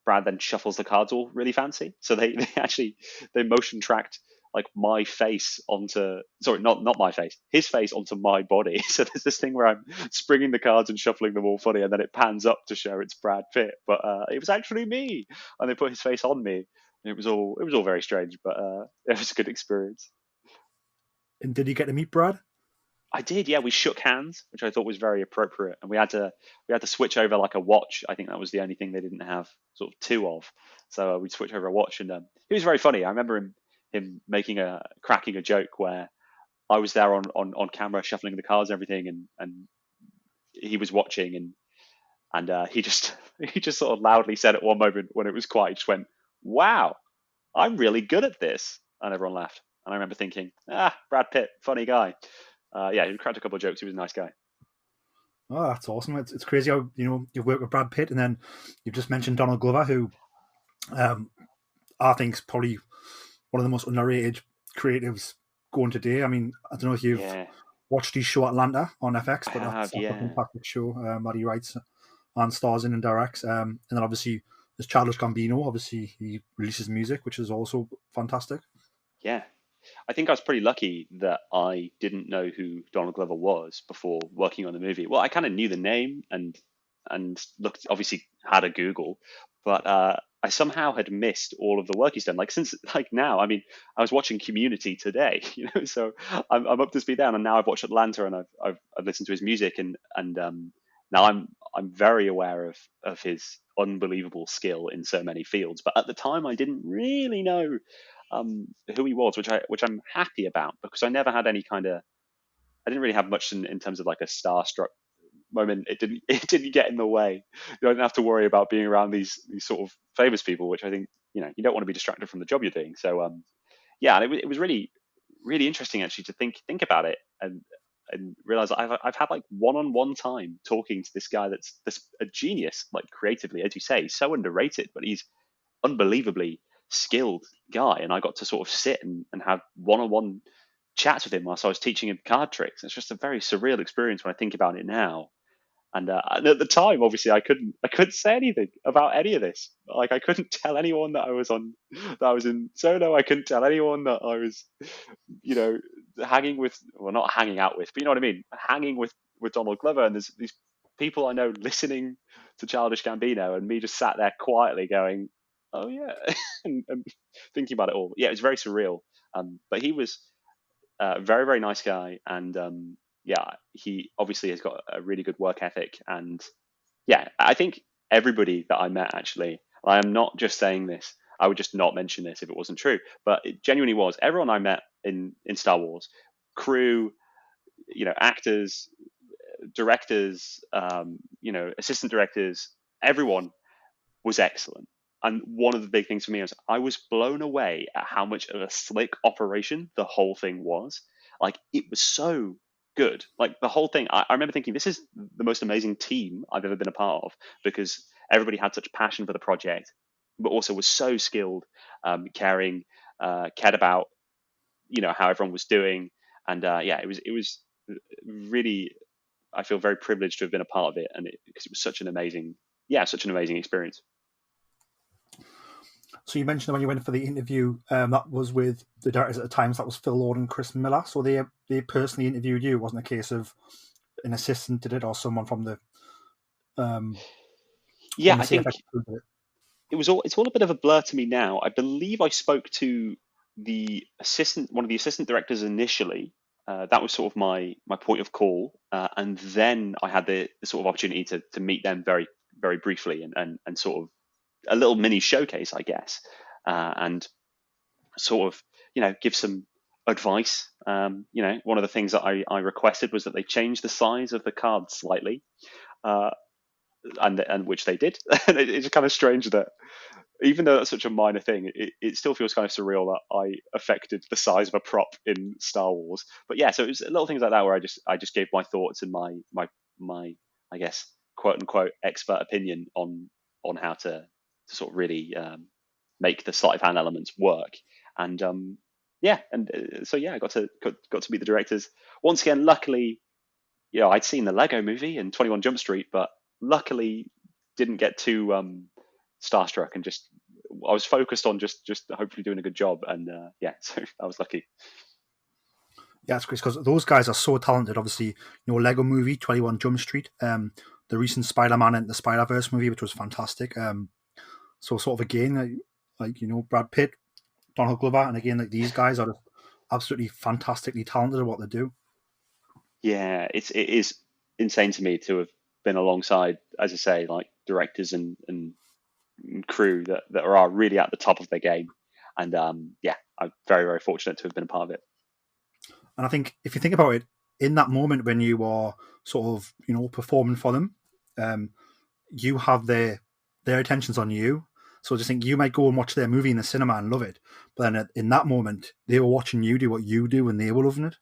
Brad then shuffles the cards all really fancy. So they actually they motion tracked like my face onto, sorry, not my face, his face onto my body. So there's this thing where I'm springing the cards and shuffling them all funny, and then it pans up to show it's Brad Pitt, but it was actually me, and they put his face on me. It was all very strange, but it was a good experience. And did you get to meet Brad? I did, yeah. We shook hands, which I thought was very appropriate, and we had to switch over like a watch. I think that was the only thing they didn't have sort of two of. So we'd switch over a watch, and it was very funny. I remember him cracking a joke where I was there on camera shuffling the cards and everything, and he was watching, and he just he just sort of loudly said at one moment when it was quiet, he just went, "Wow, I'm really good at this," and everyone laughed. And I remember thinking, Brad Pitt, funny guy. He cracked a couple of jokes. He was a nice guy. Oh, that's awesome. It's crazy how, you've worked with Brad Pitt, and then you've just mentioned Donald Glover, who I think it's probably one of the most underrated creatives going today. I mean, I don't know if you've Yeah, watched his show Atlanta on FX, I but have. that's a Yeah, fantastic show that he writes and stars in and directs. And then obviously there's Childish Gambino. Obviously he releases music, which is also fantastic. yeah. I think I was pretty lucky that I didn't know who Donald Glover was before working on the movie. Well, I kind of knew the name and looked, obviously had a Google, but I somehow had missed all of the work he's done. Like since like now, I mean, I was watching Community today, so I'm up to speed down, and now I've watched Atlanta and I've listened to his music and now I'm very aware of his unbelievable skill in so many fields. But at the time, I didn't really know who he was, which I'm happy about because I never had any kind of I didn't really have much in terms of like a starstruck moment. It didn't it didn't get in the way. You don't have to worry about being around these sort of famous people, which I think you don't want to be distracted from the job you're doing. So yeah, and it was really interesting actually to think about it and realize I've had like one-on-one time talking to this guy that's this a genius like creatively, as you say. He's so underrated, but he's unbelievably skilled guy, and I got to sort of sit and have one-on-one chats with him whilst I was teaching him card tricks. It's just a very surreal experience when I think about it now. And at the time, obviously, I couldn't say anything about any of this. Like I couldn't tell anyone that I was in solo. I couldn't tell anyone that I was, you know, hanging with, well, not hanging out with, but you know what I mean, hanging with Donald Glover. And there's these people I know listening to Childish Gambino, and me just sat there quietly going, "Oh yeah," and thinking about it all. Yeah, it was very surreal. But he was a very very nice guy, and yeah, he obviously has got a really good work ethic, and yeah, I think everybody that I met actually, I am not just saying this. I would just not mention this if it wasn't true, but it genuinely was. Everyone I met in Star Wars, crew, actors, directors, assistant directors, everyone was excellent. And one of the big things for me was I was blown away at how much of a slick operation the whole thing was. Like it was so good. Like the whole thing, I remember thinking this is the most amazing team I've ever been a part of because everybody had such passion for the project, but also was so skilled, caring, cared about how everyone was doing, and yeah, it was really. I feel very privileged to have been a part of it, and because it was such an amazing experience. So you mentioned when you went for the interview, that was with the directors at the time. So that was Phil Lord and Chris Miller. So they personally interviewed you. It wasn't a case of an assistant did it or someone from the Yeah, from the I think CFX did it. it's all a bit of a blur to me now. I believe I spoke to one of the assistant directors initially. That was sort of my point of call, and then I had the sort of opportunity to meet them very very briefly and sort of a little mini showcase, I guess, and sort of give some advice. One of the things that I requested was that they change the size of the cards slightly, uh, and which they did. And it's kind of strange that even though that's such a minor thing, it still feels kind of surreal that I affected the size of a prop in Star Wars. But yeah, so it was little things like that where I just gave my thoughts and my I guess quote unquote expert opinion on how to sort of really make the sleight of hand elements work. And yeah, and so yeah, I got to meet the directors once again. Luckily, I'd seen the Lego Movie and 21 Jump Street, but luckily didn't get too starstruck and just I was focused on just hopefully doing a good job. And yeah, so I was lucky. Yeah, it's great because those guys are so talented. Obviously, Lego Movie, 21 Jump Street, the recent Spider-Man and the Spider-Verse movie, which was fantastic. So sort of again, Brad Pitt, Donald Glover, and again, like these guys are just absolutely fantastically talented at what they do. Yeah, it is insane to me to have been alongside, as I say, like directors and crew that are really at the top of their game. And yeah, I'm very very fortunate to have been a part of it. And I think if you think about it, in that moment when you are sort of performing for them, you have their attentions on you. So just think you might go and watch their movie in the cinema and love it, but then in that moment they were watching you do what you do and they were loving it.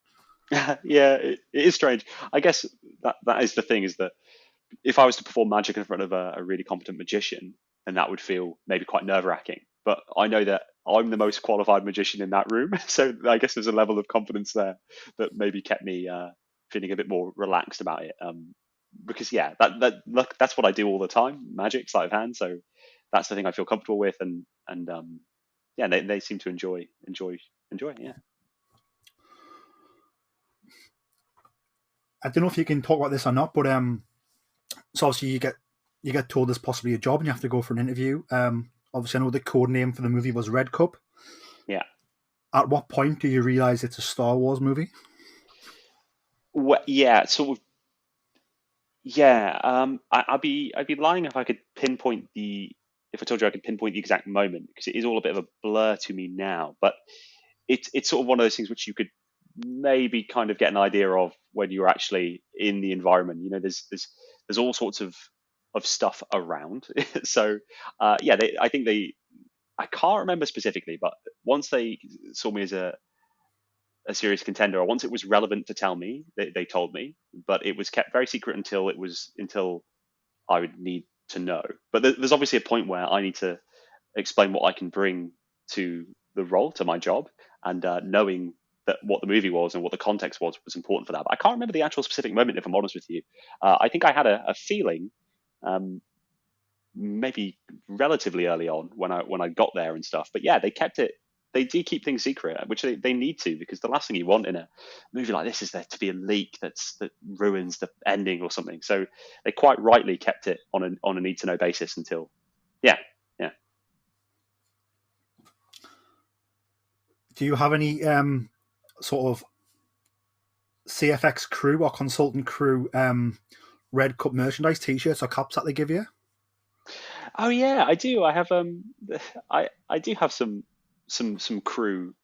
Yeah, it is strange. I guess that is the thing, is that if I was to perform magic in front of a really competent magician, and that would feel maybe quite nerve-wracking. But I know that I'm the most qualified magician in that room, so I guess there's a level of confidence there that maybe kept me feeling a bit more relaxed about it. Because yeah, that's what I do all the time, magic, sleight of hand. So that's the thing I feel comfortable with, and yeah, they seem to enjoy it. Yeah. I don't know if you can talk about this or not, but so obviously you get told there's possibly a job and you have to go for an interview. Obviously, I know the code name for the movie was Red Cup. Yeah. At what point do you realize it's a Star Wars movie? Well, yeah, sort of. Yeah, I'd be lying if I could pinpoint if I told you I could pinpoint the exact moment, because it is all a bit of a blur to me now. But it's sort of one of those things which you could maybe kind of get an idea of when you're actually in the environment. You know, there's all sorts of stuff around. So yeah, I can't remember specifically, but once they saw me as a serious contender, or once it was relevant to tell me, they told me, but it was kept very secret until I would need to know. But there's obviously a point where I need to explain what I can bring to the role, to my job, and knowing that what the movie was and what the context was important for that. But I can't remember the actual specific moment, if I'm honest with you. I think I had a feeling, maybe relatively early on when I got there and stuff. But yeah, they kept it. They do keep things secret, which they need to, because the last thing you want in a movie like this is there to be a leak that ruins the ending or something. So they quite rightly kept it on a need to know basis until, yeah. Do you have any sort of CFX crew or consultant crew Red Cup merchandise, T-shirts or caps that they give you? Oh yeah, I do. I have I do have some crew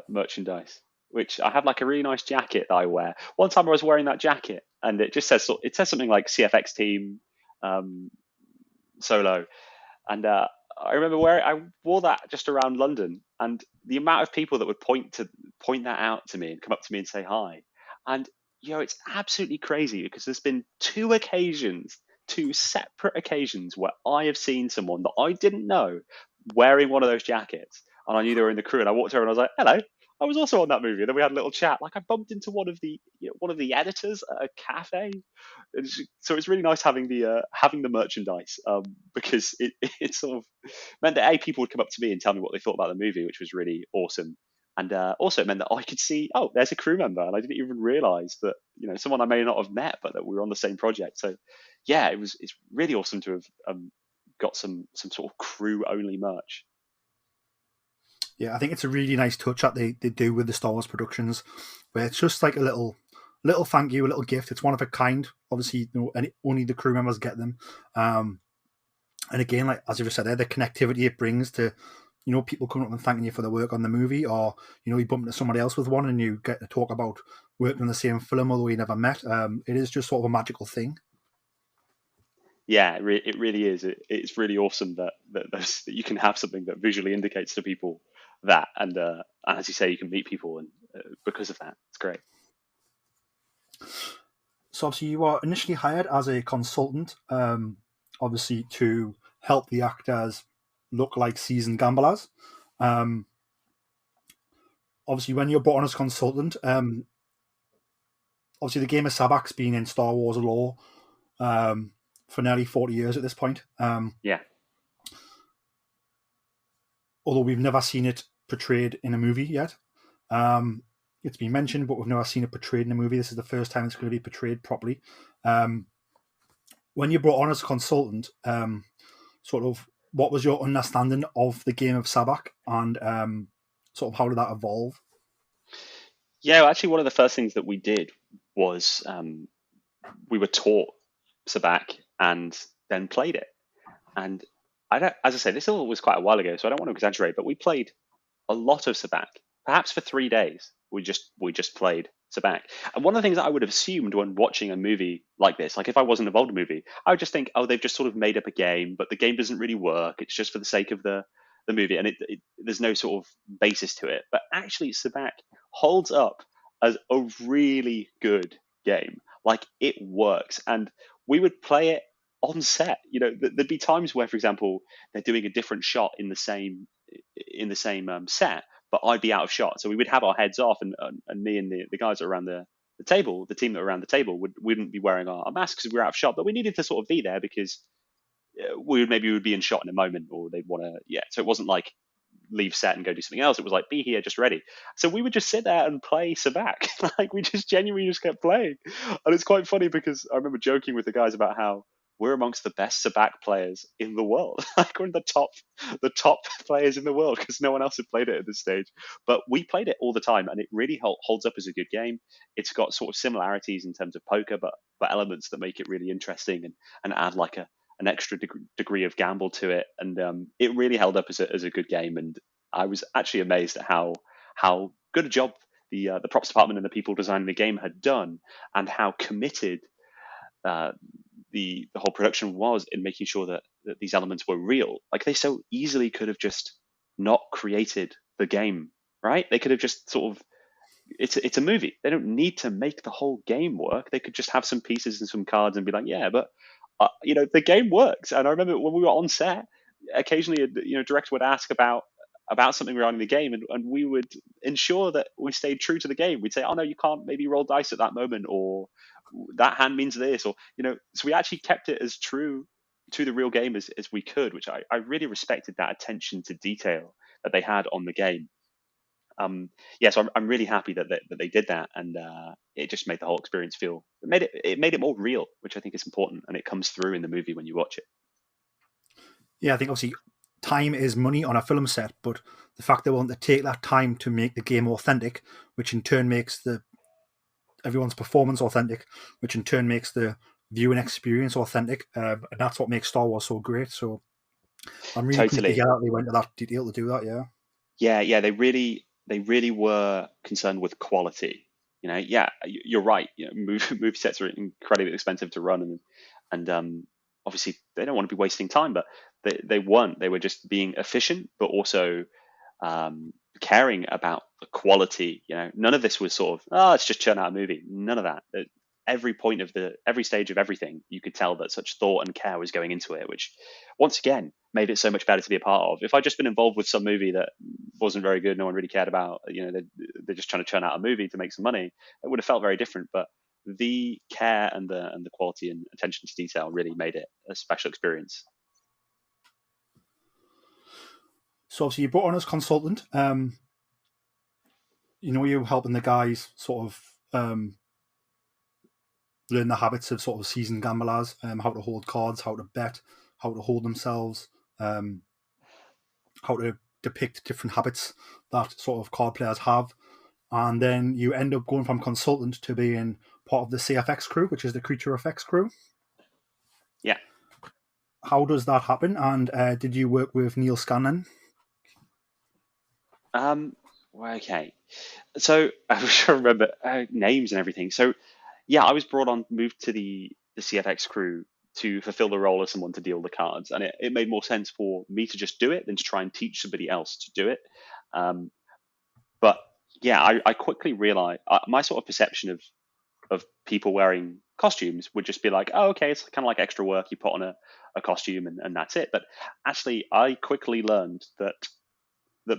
merchandise, which I have like a really nice jacket that I wear. One time I was wearing that jacket, and it just says something like CFX team solo, and I remember I wore that just around London, and the amount of people that would point that out to me and come up to me and say hi, and it's absolutely crazy, because there's been two separate occasions where I have seen someone that I didn't know wearing one of those jackets, and I knew they were in the crew, and I walked over and I was like, "Hello, I was also on that movie." And then we had a little chat. Like, I bumped into one of the editors at a cafe. So it's really nice having the merchandise, because it sort of meant that people would come up to me and tell me what they thought about the movie, which was really awesome. And also it meant that I could see, oh, there's a crew member, and I didn't even realize that someone I may not have met, but that we were on the same project. So yeah, it's really awesome to have got some sort of crew only merch. Yeah, I think it's a really nice touch that they do with the Star Wars productions, where it's just like a little thank you, a little gift. It's one of a kind. Obviously, only the crew members get them. And again, like as you just said there, the connectivity it brings to people coming up and thanking you for the work on the movie, or you bump into somebody else with one and you get to talk about working on the same film, although you never met. It is just sort of a magical thing. Yeah, it really is. It's really awesome that you can have something that visually indicates to people that, and as you say, you can meet people, and because of that, it's great. So obviously you are initially hired as a consultant, obviously to help the actors look like seasoned gamblers. Obviously, when you're brought on as consultant, obviously the game of Sabacc's been in Star Wars lore for nearly 40 years at this point. Yeah. Although we've never seen it portrayed in a movie yet. It's been mentioned, but we've never seen it portrayed in a movie. This is the first time it's going to be portrayed properly. When you're brought on as a consultant, sort of what was your understanding of the game of Sabacc, and sort of how did that evolve? Yeah, well, actually, one of the first things that we did was we were taught Sabacc and then played it. And as I say, this all was quite a while ago, so I don't want to exaggerate, but we played a lot of Sabacc, perhaps for 3 days. We just played Sabacc. And one of the things that I would have assumed when watching a movie like this, like if I wasn't involved in a movie, I would just think, oh, they've just sort of made up a game, but the game doesn't really work. It's just for the sake of the movie, and there's no sort of basis to it. But actually, Sabacc holds up as a really good game. Like, it works. And we would play it on set. There'd be times where, for example, they're doing a different shot in the same set, but I'd be out of shot. So we would have our heads off, and me and the guys around the table, the team that were around the table, wouldn't be wearing our masks because we were out of shot. But we needed to sort of be there because we would be in shot in a moment, or they'd want to. Yeah, so it wasn't like leave set and go do something else. It was like, be here, just ready. So we would just sit there and play Sabacc. Like, we just genuinely just kept playing. And it's quite funny because I remember joking with the guys about how we're amongst the best Sabacc players in the world. Like, we're the top players in the world because no one else had played it at this stage. But we played it all the time, and it really holds up as a good game. It's got sort of similarities in terms of poker, but elements that make it really interesting and add like an extra degree of gamble to it, and it really held up as a good game. And I was actually amazed at how good a job the props department and the people designing the game had done, and how committed the whole production was in making sure that these elements were real. Like, they so easily could have just not created the game, right? They could have just sort of, it's a movie. They don't need to make the whole game work. They could just have some pieces and some cards and be like, yeah, but the game works. And I remember when we were on set, occasionally, director would ask about something regarding the game, and we would ensure that we stayed true to the game. We'd say, oh no, you can't maybe roll dice at that moment, or that hand means this, or so we actually kept it as true to the real game as we could, which I really respected, that attention to detail that they had on the game. So I'm really happy that they did that, and it just made the whole experience it made it more real, which I think is important, and it comes through in the movie when you watch it. Yeah, I think obviously time is money on a film set, but the fact they want to take that time to make the game authentic, which in turn makes everyone's performance authentic, which in turn makes the viewing experience authentic, and that's what makes Star Wars so great. So I'm really pleased to hear that they went to that detail to do that. Yeah, they really were concerned with quality. You're right. Movie sets are incredibly expensive to run, and obviously they don't want to be wasting time, but they weren't. They were just being efficient, but also caring about the quality. None of this was sort of, let's just churn out a movie. None of that. Every stage of everything, you could tell that such thought and care was going into it, which once again made it so much better to be a part of. If I'd just been involved with some movie that wasn't very good, no one really cared about, they're just trying to churn out a movie to make some money, it would have felt very different. But the care and the quality and attention to detail really made it a special experience. So obviously you brought on as consultant. You're helping the guys sort of learn the habits of sort of seasoned gamblers, how to hold cards, how to bet, how to hold themselves, how to depict different habits that sort of card players have. And then you end up going from consultant to being part of the CFX crew, which is the Creature Effects crew. Yeah. How does that happen? And did you work with Neil Scanlon? Okay. So I wish I remember names and everything. So yeah, I was moved to the CFX crew to fulfill the role of someone to deal the cards, and it made more sense for me to just do it than to try and teach somebody else to do it. But yeah, I quickly realized my sort of perception of people wearing costumes would just be like, oh, okay, it's kind of like extra work. You put on a costume and that's it. But actually, I quickly learned that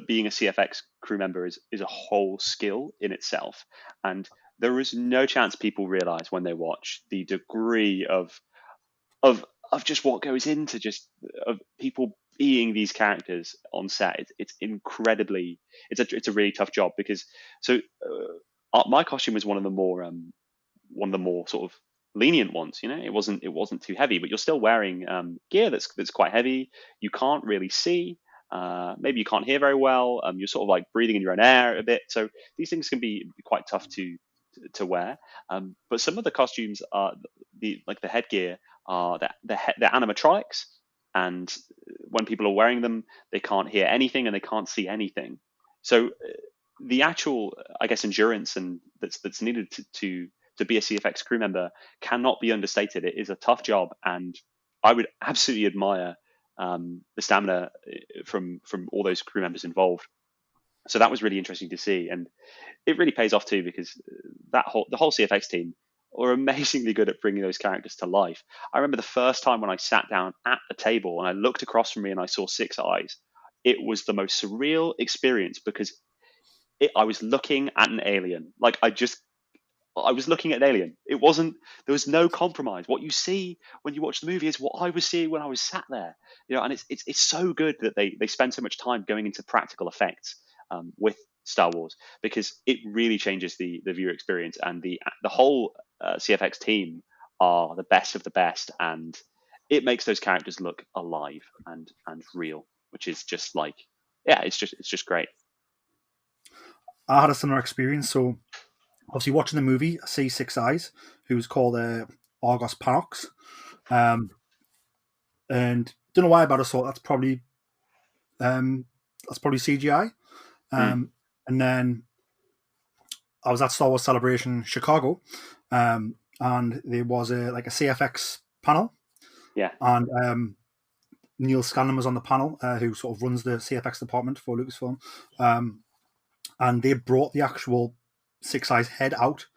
being a CFX crew member is a whole skill in itself. And there is no chance people realize when they watch the degree of just what goes into of people being these characters on set. It's incredibly, it's a really tough job because my costume was one of the more sort of lenient ones. It wasn't too heavy, but you're still wearing gear that's quite heavy. You can't really see. Maybe you can't hear very well. You're sort of like breathing in your own air a bit. So these things can be quite tough to wear. But some of the costumes are the headgear are they're animatronics, and when people are wearing them, they can't hear anything and they can't see anything. So the actual, I guess, endurance and that's needed to be a CFX crew member cannot be understated. It is a tough job, and I would absolutely admire the stamina from all those crew members involved. So that was really interesting to see, and it really pays off too, because the whole CFX team, are amazingly good at bringing those characters to life. I remember the first time when I sat down at the table and I looked across from me and I saw Six Eyes. It was the most surreal experience because I was looking at an alien. I was looking at an alien. There was no compromise. What you see when you watch the movie is what I was seeing when I was sat there. And it's so good that they spend so much time going into practical effects with Star Wars, because it really changes the viewer experience, and the whole CFX team are the best of the best, and it makes those characters look alive and real, which is just like, yeah, it's just great. I had a similar experience. So obviously watching the movie, I see Six Eyes, who's called Argos Panox, and don't know why, but I thought that's probably CGI. And then I was at Star Wars Celebration Chicago, and there was a CFX panel. Yeah. And Neil Scanlon was on the panel, who sort of runs the CFX department for Lucasfilm. And they brought the actual Six Eyes head out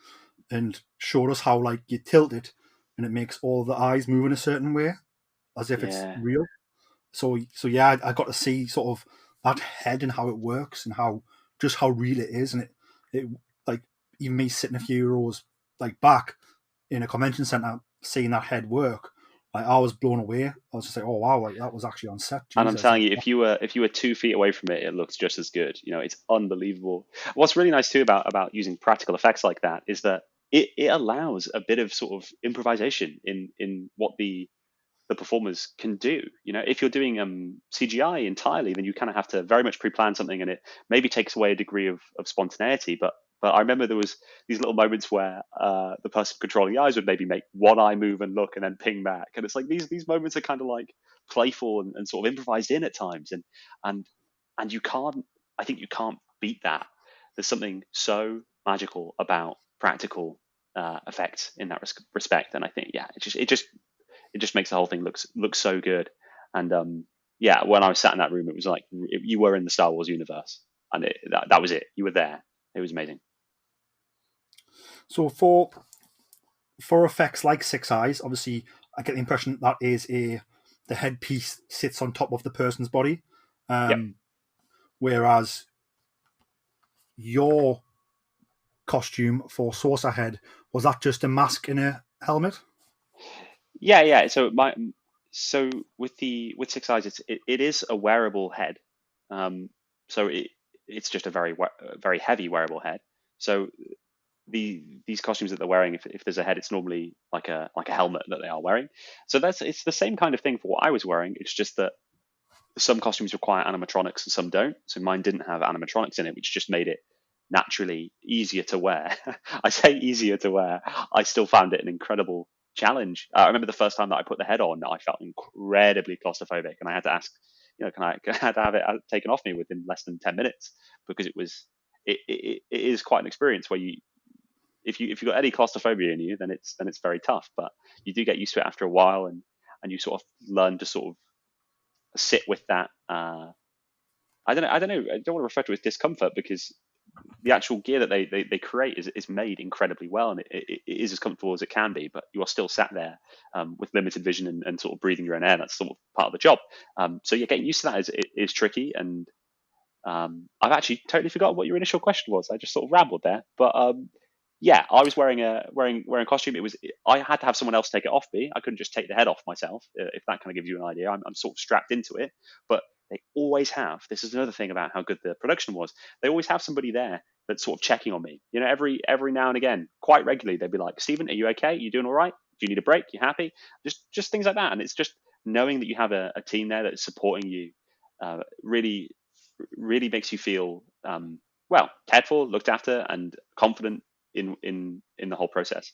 and showed us how you tilt it and it makes all the eyes move in a certain way, as if it's real. So yeah, I got to see sort of that head and how it works and how real it is. And it even me sitting a few rows back in a convention center seeing that head work, I was blown away. I was just like, oh wow, that was actually on set. Jesus. And I'm telling you, if you were 2 feet away from it, it looks just as good. It's unbelievable. What's really nice too about using practical effects like that is that it allows a bit of sort of improvisation in what the performers can do. If you're doing CGI entirely, then you kind of have to very much pre-plan something, and it maybe takes away a degree of spontaneity. But I remember there was these little moments where the person controlling the eyes would maybe make one eye move and look and then ping back, and it's like these moments are kind of like playful and sort of improvised in at times, and you can't. I think you can't beat that. There's something so magical about practical effects in that respect, and I think it just makes the whole thing look so good. And yeah, when I was sat in that room, it was like you were in the Star Wars universe, and that was it. You were there. It was amazing. So for effects like Six Eyes, obviously, I get the impression that is the headpiece sits on top of the person's body, whereas your costume for Saucer Head, was that just a mask in a helmet? Yeah. So with Six Eyes, it is a wearable head. So it's just a very heavy wearable head. So these costumes that they're wearing, if there's a head, it's normally like a helmet that they are wearing. So it's the same kind of thing for what I was wearing. It's just that some costumes require animatronics and some don't. So mine didn't have animatronics in it, which just made it naturally easier to wear. I say easier to wear. I still found it an incredible challenge. I remember the first time that I put the head on, I felt incredibly claustrophobic, and I had to ask, can I had to have it taken off me within less than 10 minutes, because it is quite an experience where if you've got any claustrophobia in you, then it's very tough. But you do get used to it after a while, and you sort of learn to sort of sit with that. I don't know. I don't want to refer to it as discomfort, because the actual gear that they create is made incredibly well, and it is as comfortable as it can be. But you are still sat there with limited vision and sort of breathing your own air. That's sort of part of the job. So yeah, getting used to that is tricky. And I've actually totally forgotten what your initial question was. I just sort of rambled there. But yeah, I was wearing a costume. I had to have someone else take it off me. I couldn't just take the head off myself. If that kind of gives you an idea, I'm sort of strapped into it. But they always have. This is another thing about how good the production was. They always have somebody there that's sort of checking on me. Every now and again, quite regularly, they'd be like, "Stephen, are you okay? You doing all right? Do you need a break? You happy?" Just things like that. And it's just knowing that you have a team there that's supporting you really makes you feel well, cared for, looked after, and confident in the whole process.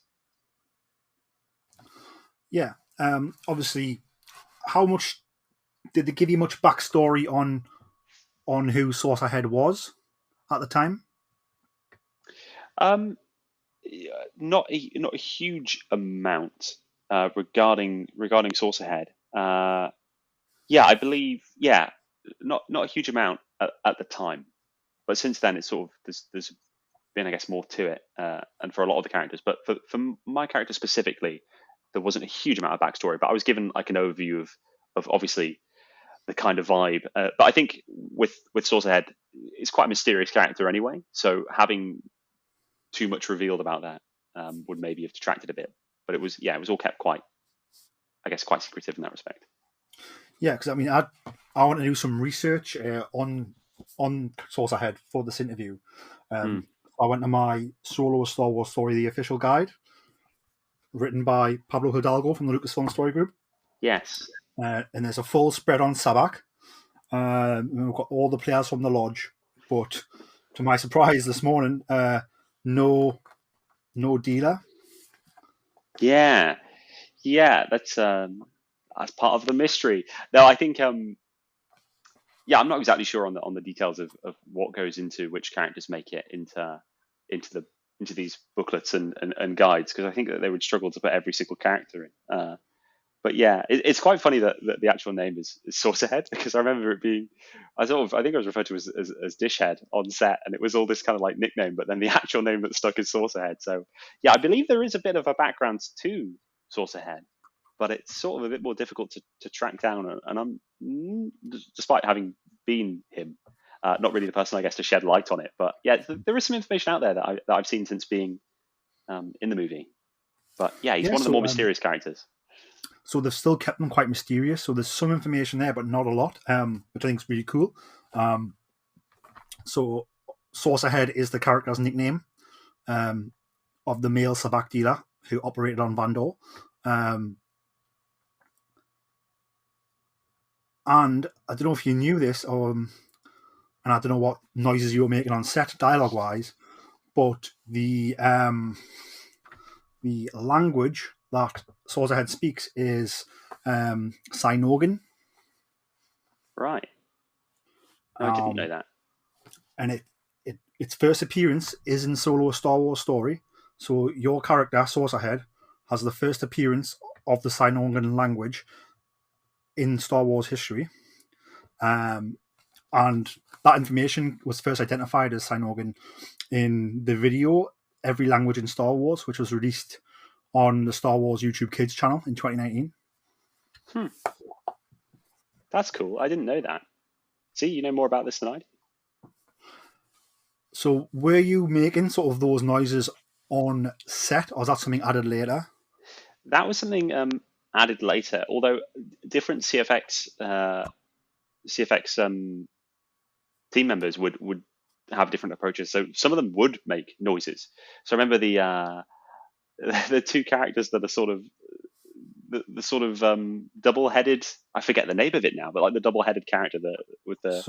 Yeah. Obviously, how much did they give you much backstory on who Saucerhead was at the time? Not a huge amount regarding Saucerhead. Yeah, I believe. Yeah, not a huge amount at the time, but since then it's sort of there's I guess, more to it, and for a lot of the characters. But for my character specifically, there wasn't a huge amount of backstory, but I was given like an overview of obviously the kind of vibe. But I think with Saucerhead, it's quite a mysterious character anyway. So having too much revealed about that would maybe have detracted a bit. But it was all kept quite secretive in that respect. Yeah, because I mean, I want to do some research on Saucerhead for this interview. I went to my Solo Star Wars Story, the official guide, written by Pablo Hidalgo from the Lucasfilm Story Group. Yes. And there's a full spread on Sabacc. We've got all the players from the lodge, but to my surprise this morning, no dealer. Yeah, that's part of the mystery. No, I think I'm not exactly sure on the details of what goes into which characters make it into these booklets and guides, because I think that they would struggle to put every single character in. But yeah, it's quite funny that the actual name is Saucerhead, because I remember it being, I think I was referred to as Dishhead on set, and it was all this kind of like nickname, but then the actual name that stuck is Saucerhead. So yeah, I believe there is a bit of a background to Saucerhead, but it's sort of a bit more difficult to track down. And I'm, despite having been him, not really the person, I guess, to shed light on it. But yeah, there is some information out there that I've seen since being in the movie. But yeah, he's one of the more mysterious characters. So they've still kept them quite mysterious. So there's some information there, but not a lot, which I think is really cool. So Saucerhead is the character's nickname of the male Sabacc dealer who operated on Vandor. And I don't know if you knew this, and I don't know what noises you were making on set, dialogue-wise, but the language that Saucerhead speaks is Cynogan. Right. I didn't know that. And its first appearance is in Solo: A Star Wars Story. So your character, Saucerhead, has the first appearance of the Cynogan language in Star Wars history. And that information was first identified as Cynogan in the video Every Language in Star Wars, which was released on the Star Wars YouTube Kids channel in 2019. That's cool. I didn't know that. See, you know more about this than I do. So were you making sort of those noises on set, or is that something added later? That was something added later, although different CFX team members would have different approaches. So some of them would make noises. So I remember the two characters that are sort of the sort of double-headed. I forget the name of it now, but like the double-headed character with the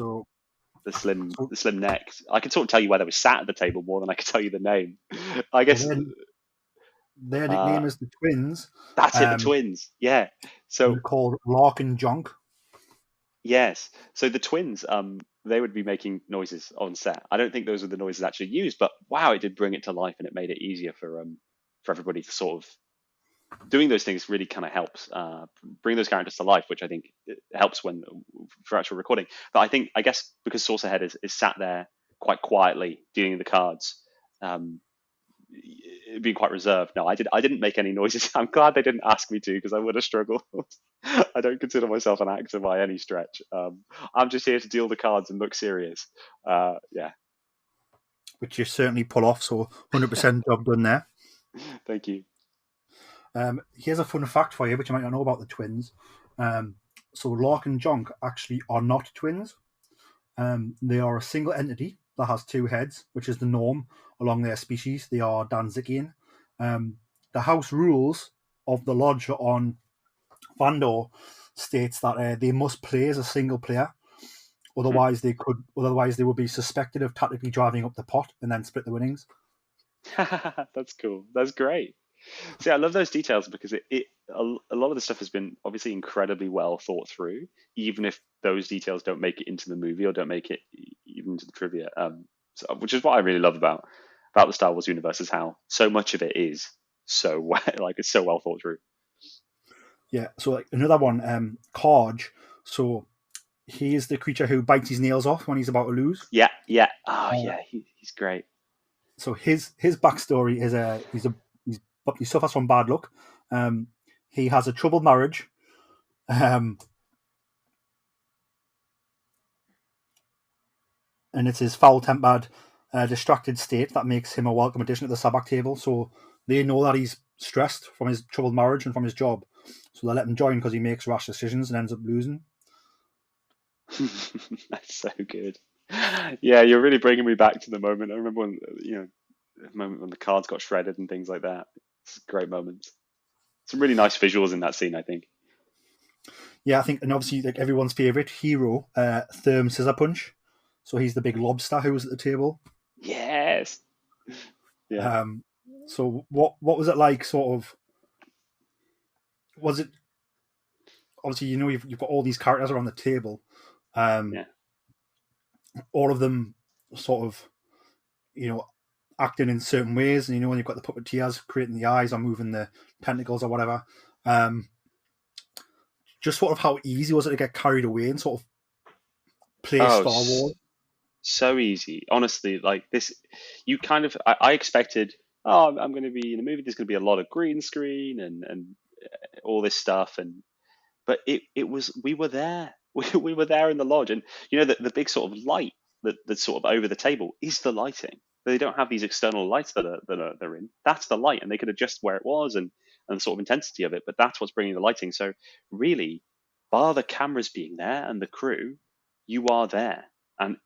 slim neck. I can sort of tell you where they were sat at the table more than I could tell you the name. I guess their nickname is the Twins. That's it, the Twins. Yeah. So they're called Lark and Jonk. Yes. So the Twins, they would be making noises on set. I don't think those were the noises actually used, but wow, it did bring it to life, and it made it easier for everybody to sort of doing those things really kind of helps bring those characters to life, which I think helps for actual recording. But I guess because Saucerhead is sat there quite quietly dealing the cards, being quite reserved. No, I didn't make any noises. I'm glad they didn't ask me to, because I would have struggled. I don't consider myself an actor by any stretch. I'm just here to deal the cards and look serious. Yeah. Which you certainly pull off, so 100% job done there. Thank you. Here's a fun fact for you, which you might not know about the Twins. So Lark and Jonk actually are not twins. They are a single entity that has two heads, which is the norm along their species. They are Danzikian. The house rules of the lodge on Vandor states that they must play as a single player. Otherwise, they would be suspected of tactically driving up the pot and then split the winnings. That's cool. That's great. See, I love those details, because a lot of the stuff has been obviously incredibly well thought through, even if those details don't make it into the movie or don't make it even into the trivia. Which is what I really love about the Star Wars universe, is how so much of it is so it's so well thought through. Yeah. So like another one, Karj. So he is the creature who bites his nails off when he's about to lose. Yeah. Oh, yeah. He's great. So his backstory is he suffers from bad luck. He has a troubled marriage. And it's his foul-tempered, distracted state that makes him a welcome addition to the Sabacc table. So they know that he's stressed from his troubled marriage and from his job. So they let him join because he makes rash decisions and ends up losing. That's so good. Yeah, you're really bringing me back to the moment. I remember when, the moment when the cards got shredded and things like that. It's a great moment. Some really nice visuals in that scene, I think. Yeah, I think, and obviously, like everyone's favorite hero, Therm Scissor Punch. So he's the big lobster who was at the table. Yes. Yeah. So what was it like? Sort of, was it obviously you've got all these characters around the table, Yeah. all of them sort of acting in certain ways, and when you've got the puppeteers creating the eyes or moving the tentacles or whatever. Just sort of how easy was it to get carried away and sort of play Star Wars? So easy. Honestly, like this, I expected, I'm going to be in a movie, there's going to be a lot of green screen and all this stuff. But it was, we were there. We were there in the lodge. And, the big sort of light that's sort of over the table is the lighting. They don't have these external lights they're in. That's the light. And they could adjust where it was and the sort of intensity of it. But that's what's bringing the lighting. So really, bar the cameras being there and the crew, you are there. And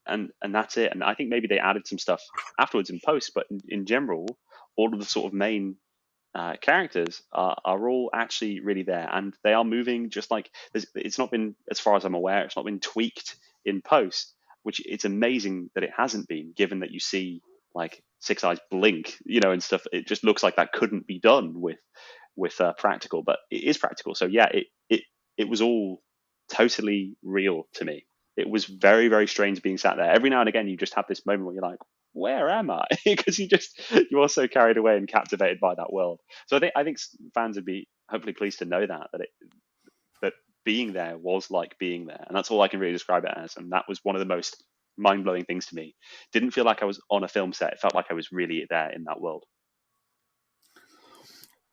that's it. And I think maybe they added some stuff afterwards in post, but in general, all of the sort of main characters are all actually really there, and they are moving just like it's not been, as far as I'm aware, it's not been tweaked in post, which it's amazing that it hasn't been, given that you see like Six Eyes blink, and stuff. It just looks like that couldn't be done with practical, but it is practical. So yeah, it was all totally real to me. It was very, very strange being sat there. Every now and again, you just have this moment where you're like, where am I? Because you are so carried away and captivated by that world. So I think fans would be hopefully pleased to know that being there was like being there, and that's all I can really describe it as. And that was one of the most mind blowing things to me. Didn't feel like I was on a film set. It felt like I was really there in that world.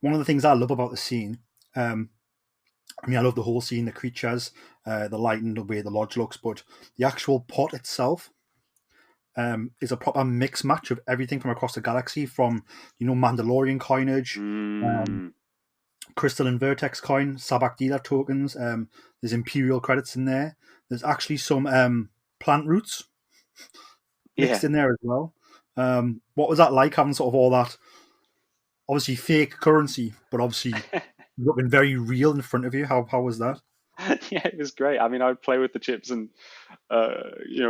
One of the things I love about the scene, I love the whole scene, the creatures, the lighting, the way the lodge looks, but the actual pot itself is a proper mix match of everything from across the galaxy, from Mandalorian coinage, crystal and vertex coin, Sabacc dealer tokens. There's Imperial credits in there. There's actually some plant roots mixed in there as well. What was that like, having sort of all that, obviously fake currency, but obviously looking very real in front of you? How was that? Yeah, it was great. I mean, I would play with the chips and,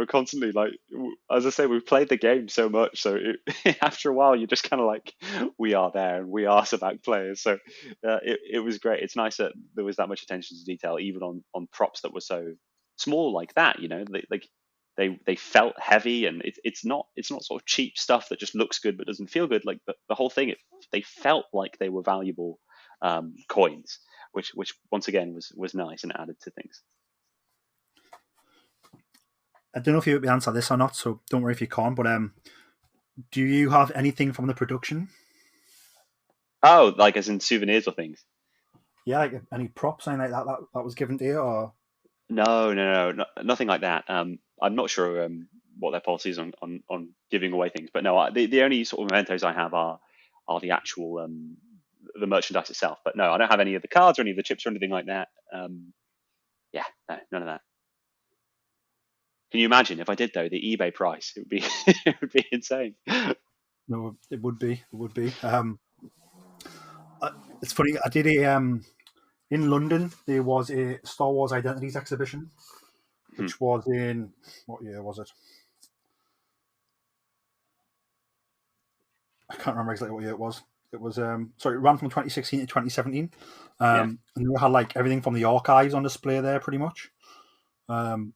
constantly, like, as I say, we've played the game so much. So after a while, you're just kind of like, we are there and we are Sabacc players. So it was great. It's nice that there was that much attention to detail, even on props that were so small like that, they felt heavy, and it's not sort of cheap stuff that just looks good but doesn't feel good. Like the whole thing, they felt like they were valuable coins, which once again was nice and added to things. I don't know if you answer this or not, so don't worry if you can't. But do you have anything from the production? Oh, like as in souvenirs or things? Yeah, like any props, anything like that was given to you, or? No, nothing like that. I'm not sure what their policy is on giving away things, but no, the only sort of mementos I have are the actual the merchandise itself. But no, I don't have any of the cards or any of the chips or anything like that. Yeah, no, none of that. Can you imagine if I did though? The eBay price, it would be it would be insane. No, it would be. It's funny. I did in London. There was a Star Wars Identities exhibition, which was in, what year was it? I can't remember exactly what year it was. It was it ran from 2016 to 2017, and we had like everything from the archives on display there, pretty much. And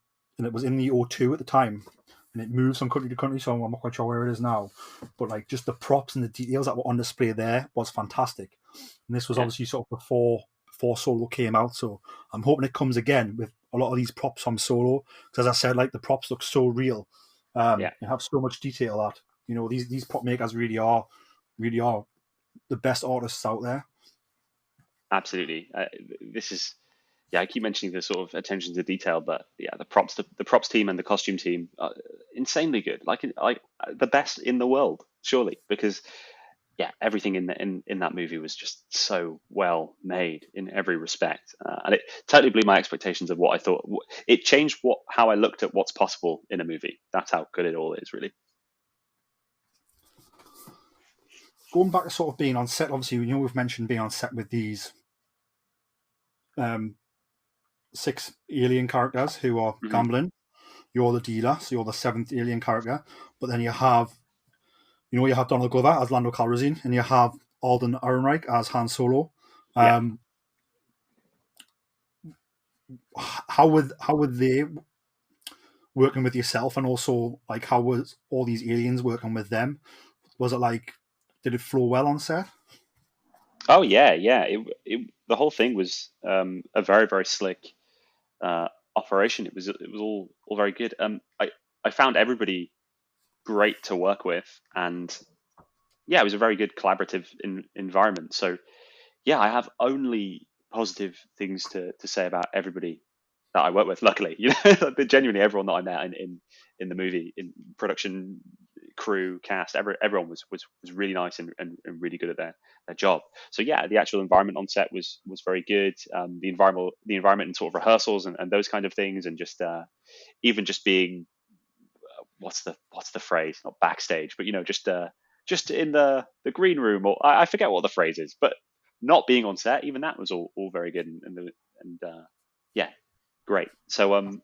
it was in the O2 at the time, and it moves from country to country, so I'm not quite sure where it is now. But like just the props and the details that were on display there was fantastic. And this was obviously sort of before Solo came out, so I'm hoping it comes again with a lot of these props from Solo, because as I said, like the props look so real. You have so much detail that You know, these prop makers really are the best artists out there. Absolutely. This is, yeah, I keep mentioning the sort of attention to detail, but yeah, the props team and the costume team are insanely good. Like the best in the world, surely, because yeah, everything in that movie was just so well made in every respect, and it totally blew my expectations of what I thought. It changed how I looked at what's possible in a movie. That's how good it all is, really. Going back to sort of being on set, obviously, you know, we've mentioned being on set with these 6 alien characters who are Hmm. gambling. You're the dealer, so you're the 7th alien character. But then you have Donald Glover as Lando Calrissian, and you have Alden Ehrenreich as Han Solo. Yeah. How would they working with yourself, and also like how was all these aliens working with them? Was it like, did it flow well on set? Oh yeah, yeah. The whole thing was a very very slick operation. It was all very good. I found everybody great to work with, and yeah, it was a very good collaborative environment. So yeah, I have only positive things to say about everybody that I work with. Luckily, genuinely everyone that I met in the movie, in production, crew, cast, everyone was really nice and really good at their job. So yeah, the actual environment on set was very good. The environment and sort of rehearsals and those kind of things, and just even just being what's the phrase? Not backstage, but just in the green room, or I forget what the phrase is, but not being on set, even that was all very good, and yeah, great. So I know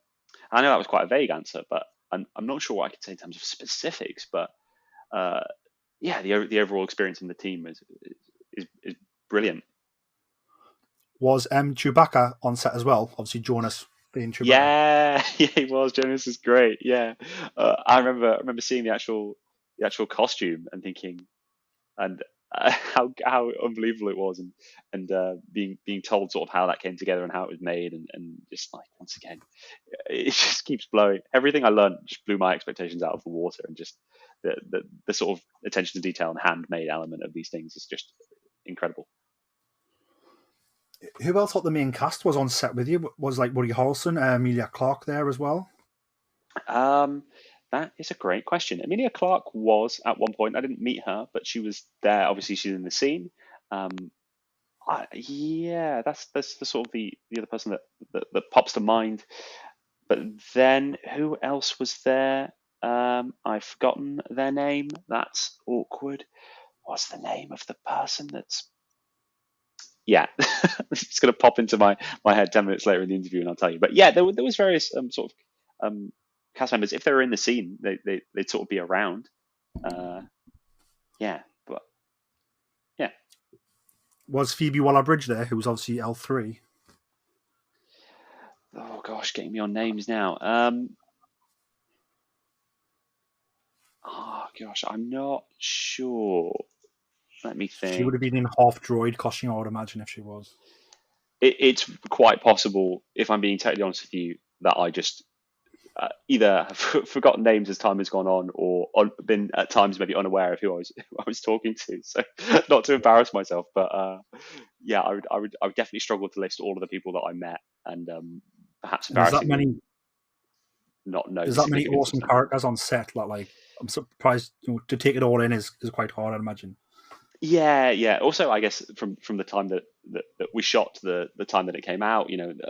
that was quite a vague answer, but I'm not sure what I could say in terms of specifics, but uh, yeah, the overall experience in the team is brilliant. Was Chewbacca on set as well? Obviously, Jonas being Chewbacca. Yeah, yeah, he was. Jonas is great. Yeah, I remember seeing the actual costume and thinking, and how unbelievable it was, and being told sort of how that came together and how it was made, and just like once again, it just keeps blowing. Everything I learned just blew my expectations out of the water, and just the sort of attention to detail and handmade element of these things is just incredible. Who else thought the main cast was on set with you? Was like Woody Harrelson, Emilia Clarke there as well? Um, that is a great question. Emilia Clarke was at one point. I didn't meet her, but she was there. Obviously, she's in the scene. Um, yeah, that's the sort of the other person that pops to mind. But then who else was there? I've forgotten their name. That's awkward. What's the name of the person that's yeah, it's going to pop into my head 10 minutes later in the interview, and I'll tell you. But yeah, there was various sort of cast members. If they were in the scene, they'd sort of be around. Uh, yeah, but yeah. Was Phoebe Waller-Bridge there, who was obviously L3? Oh gosh, getting me on names now. Oh gosh, I'm not sure. Let me She would think. have been in half droid costume, I would imagine, if she was. It's quite possible, if I'm being totally honest with you, that I just either have forgotten names as time has gone on, or been at times maybe unaware of who I was talking to. So not to embarrass myself, but yeah, I would definitely struggle to list all of the people that I met, and perhaps And embarrassingly not know there's the that many significance of awesome some. characters on set. Like I'm surprised, to take it all in is quite hard, I'd imagine. Yeah, yeah. Also, I guess from the time that we shot to the time that it came out,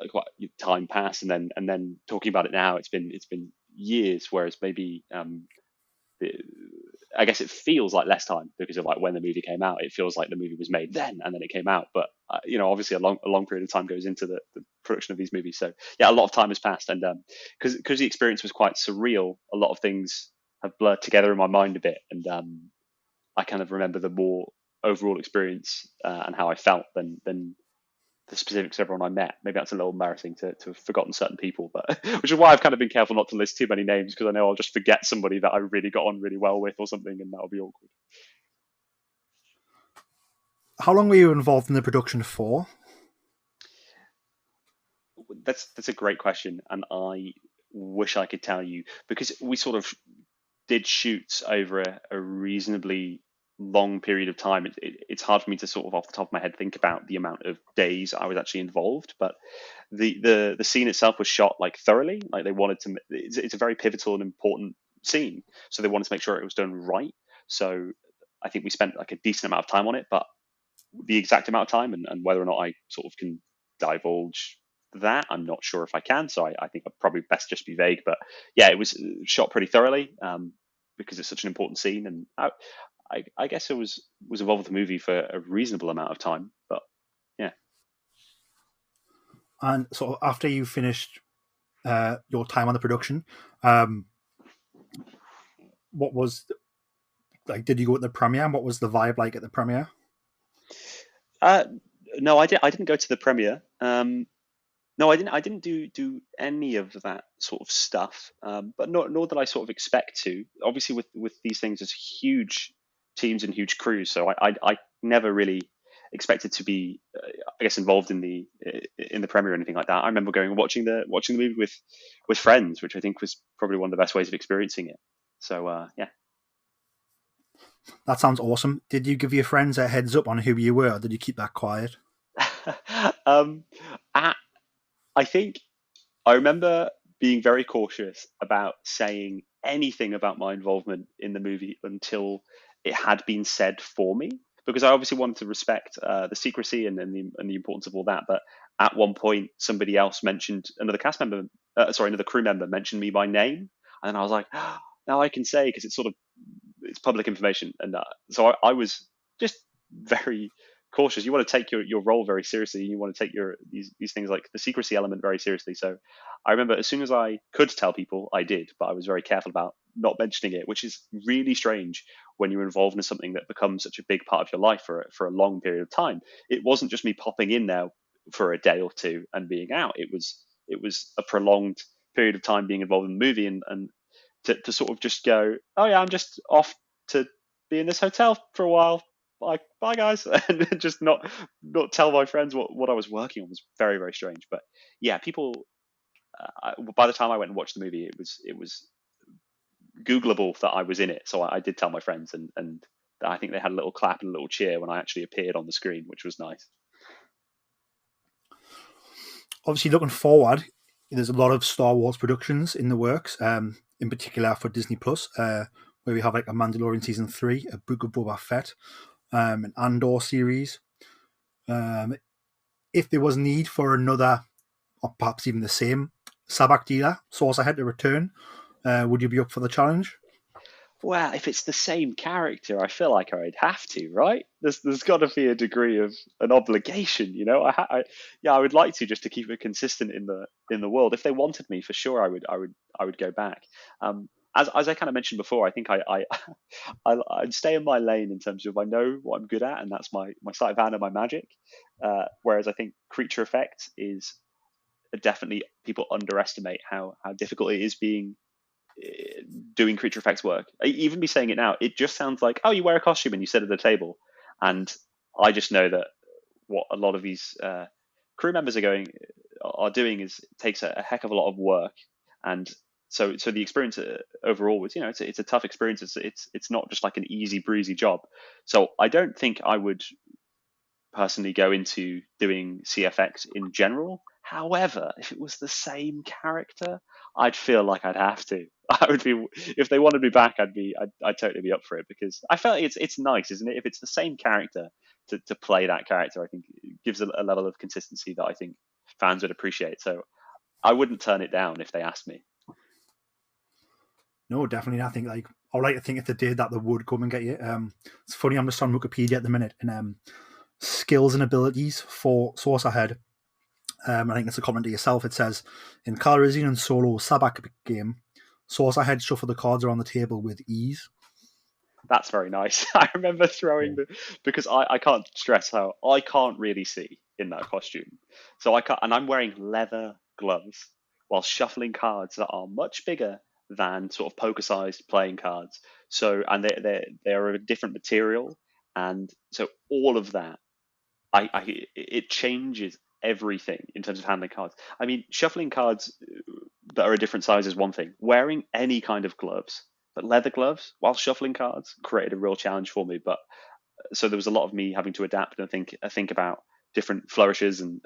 quite time passed, and then talking about it now, it's been years. Whereas maybe the, I guess it feels like less time because of like when the movie came out. It feels like the movie was made then and then it came out. But obviously a long period of time goes into the production of these movies. So yeah, a lot of time has passed, and because the experience was quite surreal, a lot of things have blurred together in my mind a bit, and I kind of remember the more overall experience and how I felt than the specifics of everyone I met. Maybe that's a little embarrassing to have forgotten certain people, but which is why I've kind of been careful not to list too many names, because I know I'll just forget somebody that I really got on really well with or something, and that'll be awkward. How long were you involved in the production for? That's a great question, and I wish I could tell you, because we sort of did shoot over a reasonably long period of time. It's hard for me to sort of off the top of my head think about the amount of days I was actually involved, but the scene itself was shot like thoroughly. Like they wanted to. It's a very pivotal and important scene, so they wanted to make sure it was done right. So I think we spent like a decent amount of time on it, but the exact amount of time and whether or not I sort of can divulge that, I'm not sure if I can. So I think I'd probably best just be vague. But yeah, it was shot pretty thoroughly because it's such an important scene, and I guess it was involved with the movie for a reasonable amount of time. But yeah. And sort of after you finished your time on the production, what was like? Did you go at the premiere? And what was the vibe like at the premiere? Uh, no, I didn't go to the premiere. No, I didn't do any of that sort of stuff. But nor did I sort of expect to. Obviously, with these things, there's huge teams and huge crews, so I never really expected to be, I guess, involved in the premiere or anything like that. I remember going and watching the movie with friends, which I think was probably one of the best ways of experiencing it. So yeah. That sounds awesome. Did you give your friends a heads up on who you were, or did you keep that quiet? um, I think I remember being very cautious about saying anything about my involvement in the movie until it had been said for me, because I obviously wanted to respect the secrecy and the importance of all that. But at one point, somebody else mentioned another crew member mentioned me by name, and I was like, now I can say because it's public information, and so I was just very cautious. You want to take your role very seriously. You want to take these things like the secrecy element very seriously. So I remember as soon as I could tell people, I did, but I was very careful about not mentioning it, which is really strange when you're involved in something that becomes such a big part of your life for a long period of time. It wasn't just me popping in there for a day or two and being out. It was a prolonged period of time being involved in the movie, and to sort of just go, oh yeah, I'm just off to be in this hotel for a while. Bye guys, and just not tell my friends what I was working on was very, very strange. But yeah, people. By the time I went and watched the movie, it was Googleable that I was in it. So I did tell my friends, and I think they had a little clap and a little cheer when I actually appeared on the screen, which was nice. Obviously, looking forward, there's a lot of Star Wars productions in the works, in particular for Disney Plus, where we have like a Mandalorian season 3, a Book of Boba Fett, an Andor series. If there was need for another, or perhaps even the same, Sabacc dealer source ahead to return, would you be up for the challenge? Well, if it's the same character, I feel like I'd have to, right? There's got to be a degree of an obligation, you know. Yeah, I would like to, just to keep it consistent in the world. If they wanted me, for sure, I would go back. As I kind of mentioned before, I think I'd stay in my lane in terms of I know what I'm good at, and that's my sleight of hand and my magic. Whereas I think creature effects is definitely, people underestimate how difficult it is doing creature effects work. Even me saying it now, it just sounds like, oh, you wear a costume and you sit at a table. And I just know that what a lot of these crew members are doing is it takes a heck of a lot of work. And so the experience overall was, it's a tough experience. It's not just like an easy breezy job. So I don't think I would personally go into doing CFX in general. However, if it was the same character, I'd feel like I'd have to. I would be, if they wanted me back, I'd totally be up for it, because I felt like it's nice, isn't it? If it's the same character to play that character, I think it gives a level of consistency that I think fans would appreciate. So I wouldn't turn it down if they asked me. No, definitely. I think I would like to think if they did that, they would come and get you. It's funny, I'm just on Wikipedia at the minute, and skills and abilities for Source Ahead. I think it's a comment to yourself. It says, in Calrissian and Solo Sabacc game, Source Ahead shuffle the cards around the table with ease. That's very nice. I remember throwing because I can't stress how I can't really see in that costume. So I can't, and I'm wearing leather gloves while shuffling cards that are much bigger than sort of poker-sized playing cards. So, and they're a different material, and so all of that, it changes everything in terms of handling cards. I mean, shuffling cards that are a different size is one thing. Wearing any kind of gloves but leather gloves while shuffling cards created a real challenge for me. But so there was a lot of me having to adapt and think about different flourishes and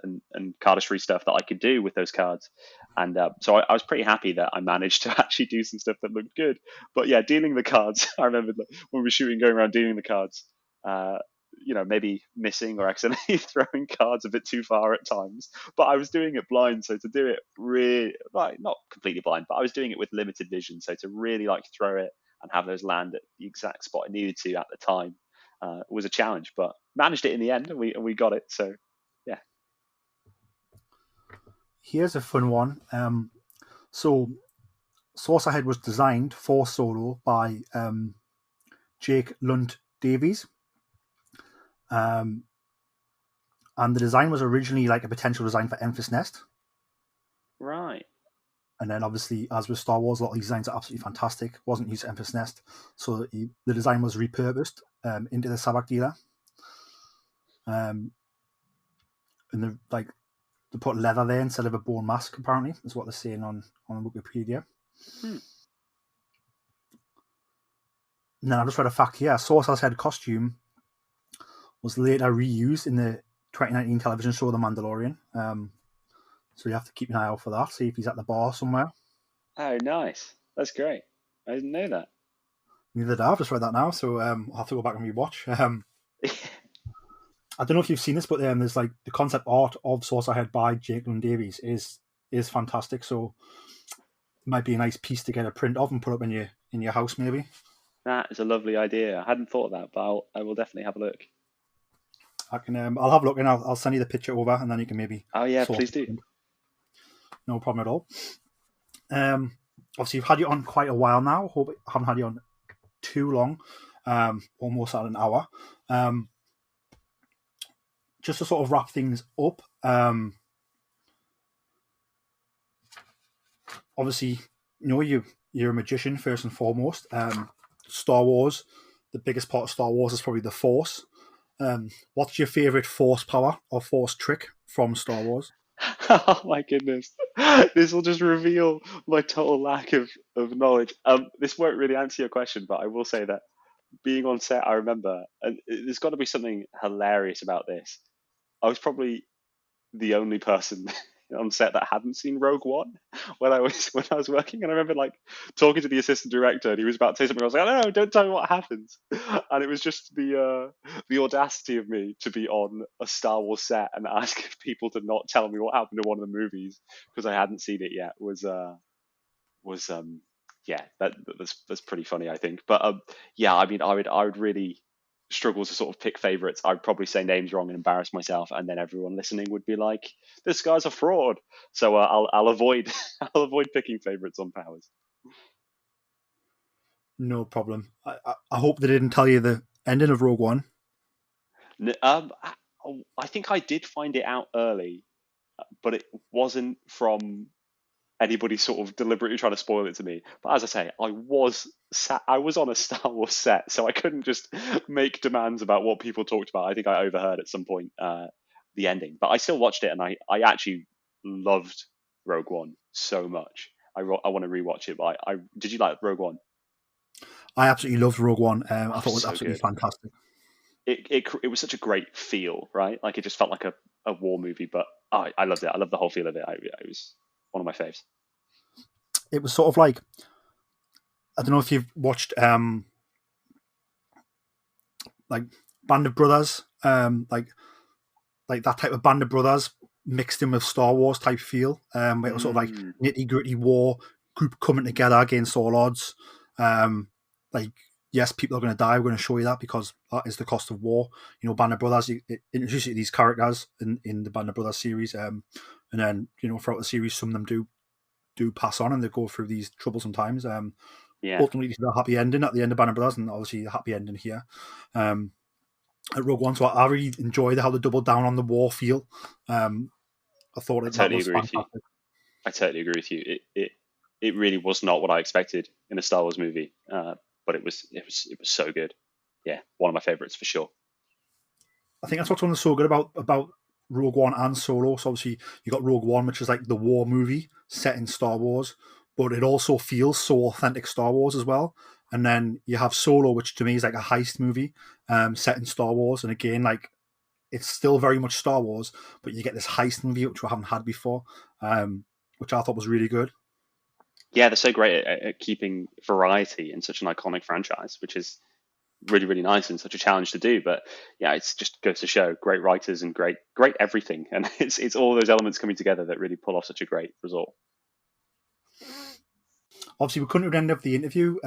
cardistry stuff that I could do with those cards. And so I was pretty happy that I managed to actually do some stuff that looked good. But yeah, dealing the cards, I remember when we were shooting, going around dealing the cards, maybe missing or accidentally throwing cards a bit too far at times. But I was doing it blind, so to do it really, like, not completely blind, but I was doing it with limited vision. So to really like throw it and have those land at the exact spot I needed to at the time was a challenge, but managed it in the end, and we got it. So, yeah. Here's a fun one. So, Saucerhead was designed for solo by Jake Lunt Davies, and the design was originally like a potential design for Enfys Nest. Right. And then, obviously, as with Star Wars, a lot of these designs are absolutely fantastic. Wasn't used to Enfys Nest, so the design was repurposed into the Sabacc dealer. And they put leather there instead of a bone mask. Apparently, is what they're saying on Wikipedia. And then I just read a fact here: Saucer's head costume was later reused in the 2019 television show The Mandalorian. So you have to keep an eye out for that. See if he's at the bar somewhere. Oh, nice. That's great. I didn't know that. Neither did I. I've just read that now, so I'll have to go back and rewatch. I don't know if you've seen this, but there's like the concept art of Saucerhead by Jake Lund Davies is fantastic. So it might be a nice piece to get a print of and put up in your house, maybe. That is a lovely idea. I hadn't thought of that, but I will definitely have a look. I can. I'll have a look and I'll send you the picture over, and then you can maybe. Oh yeah, please do. No problem at all. Obviously, you've had you on quite a while now. Hope I haven't had you on too long. Almost at an hour. Just to sort of wrap things up. Obviously, you're a magician first and foremost. Star Wars, the biggest part of Star Wars is probably the Force. What's your favorite Force power or Force trick from Star Wars? Oh my goodness. This will just reveal my total lack of knowledge. This won't really answer your question, but I will say that being on set, I remember, and there's got to be something hilarious about this. I was probably the only person on set that hadn't seen Rogue One when I was working, and I remember like talking to the assistant director, and he was about to say something. I was like, "No, don't tell me what happens." And it was just the audacity of me to be on a Star Wars set and ask people to not tell me what happened in one of the movies because I hadn't seen it yet that's pretty funny, I think. But yeah, I mean, I would really struggle to sort of pick favorites. I'd probably say names wrong and embarrass myself, and then everyone listening would be like, "This guy's a fraud." So I'll avoid I'll avoid picking favorites on powers. No problem. I hope they didn't tell you the ending of Rogue One. I think I did find it out early, but it wasn't from anybody sort of deliberately trying to spoil it to me. But as I say, I was on a Star Wars set, so I couldn't just make demands about what people talked about. I think I overheard at some point the ending, but I still watched it, and I actually loved Rogue One so much. I want to rewatch it. But did you like Rogue One? I absolutely loved Rogue One. I thought it was so absolutely good. fantastic. It was such a great feel, right? Like it just felt like a war movie, but I loved it. I loved the whole feel of it. It was one of my faves. It was sort of like, I don't know if you've watched like Band of Brothers, like that type of Band of Brothers mixed in with Star Wars type feel. Where it was sort of like nitty gritty war group coming together against all odds. Like, yes, people are going to die. We're going to show you that because that is the cost of war. Band of Brothers, it introduces these characters in the Band of Brothers series, and then throughout the series, some of them do pass on and they go through these troublesome times. Ultimately, the happy ending at the end of Band of Brothers, and obviously the happy ending here at Rogue One. So I really enjoyed how they doubled down on the war feel. I thought that was fantastic. I totally agree with you. It really was not what I expected in a Star Wars movie, but it was so good. Yeah, one of my favorites for sure. I think that's what's so good about Rogue One and Solo. So obviously you got Rogue One, which is like the war movie set in Star Wars, but it also feels so authentic Star Wars as well. and then you have Solo, which to me is like a heist movie set in Star Wars, and again, like it's still very much Star Wars, but you get this heist movie which we haven't had before, which I thought was really good. Yeah, they're so great at keeping variety in such an iconic franchise, which is really, really nice and such a challenge to do. But yeah, it's just goes to show great writers and great everything. And it's all those elements coming together that really pull off such a great result. Obviously, we couldn't end up the interview.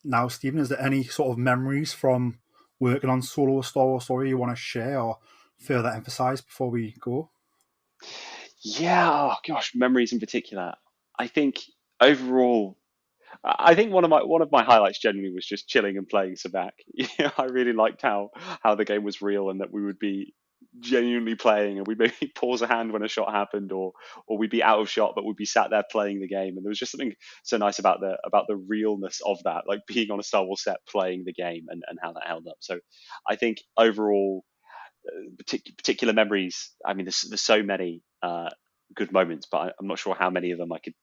Now, Stephen, is there any sort of memories from working on Solo: A Star Wars Story you want to share or further emphasize before we go? Yeah, oh gosh, memories in particular. I think overall, I think one of my highlights generally was just chilling and playing Sabacc. I really liked how the game was real and that we would be genuinely playing, and we'd maybe pause a hand when a shot happened, or we'd be out of shot, but we'd be sat there playing the game. And there was just something so nice about the realness of that, like being on a Star Wars set playing the game, and how that held up. So I think overall, particular memories. I mean, there's so many good moments, but I'm not sure how many of them I could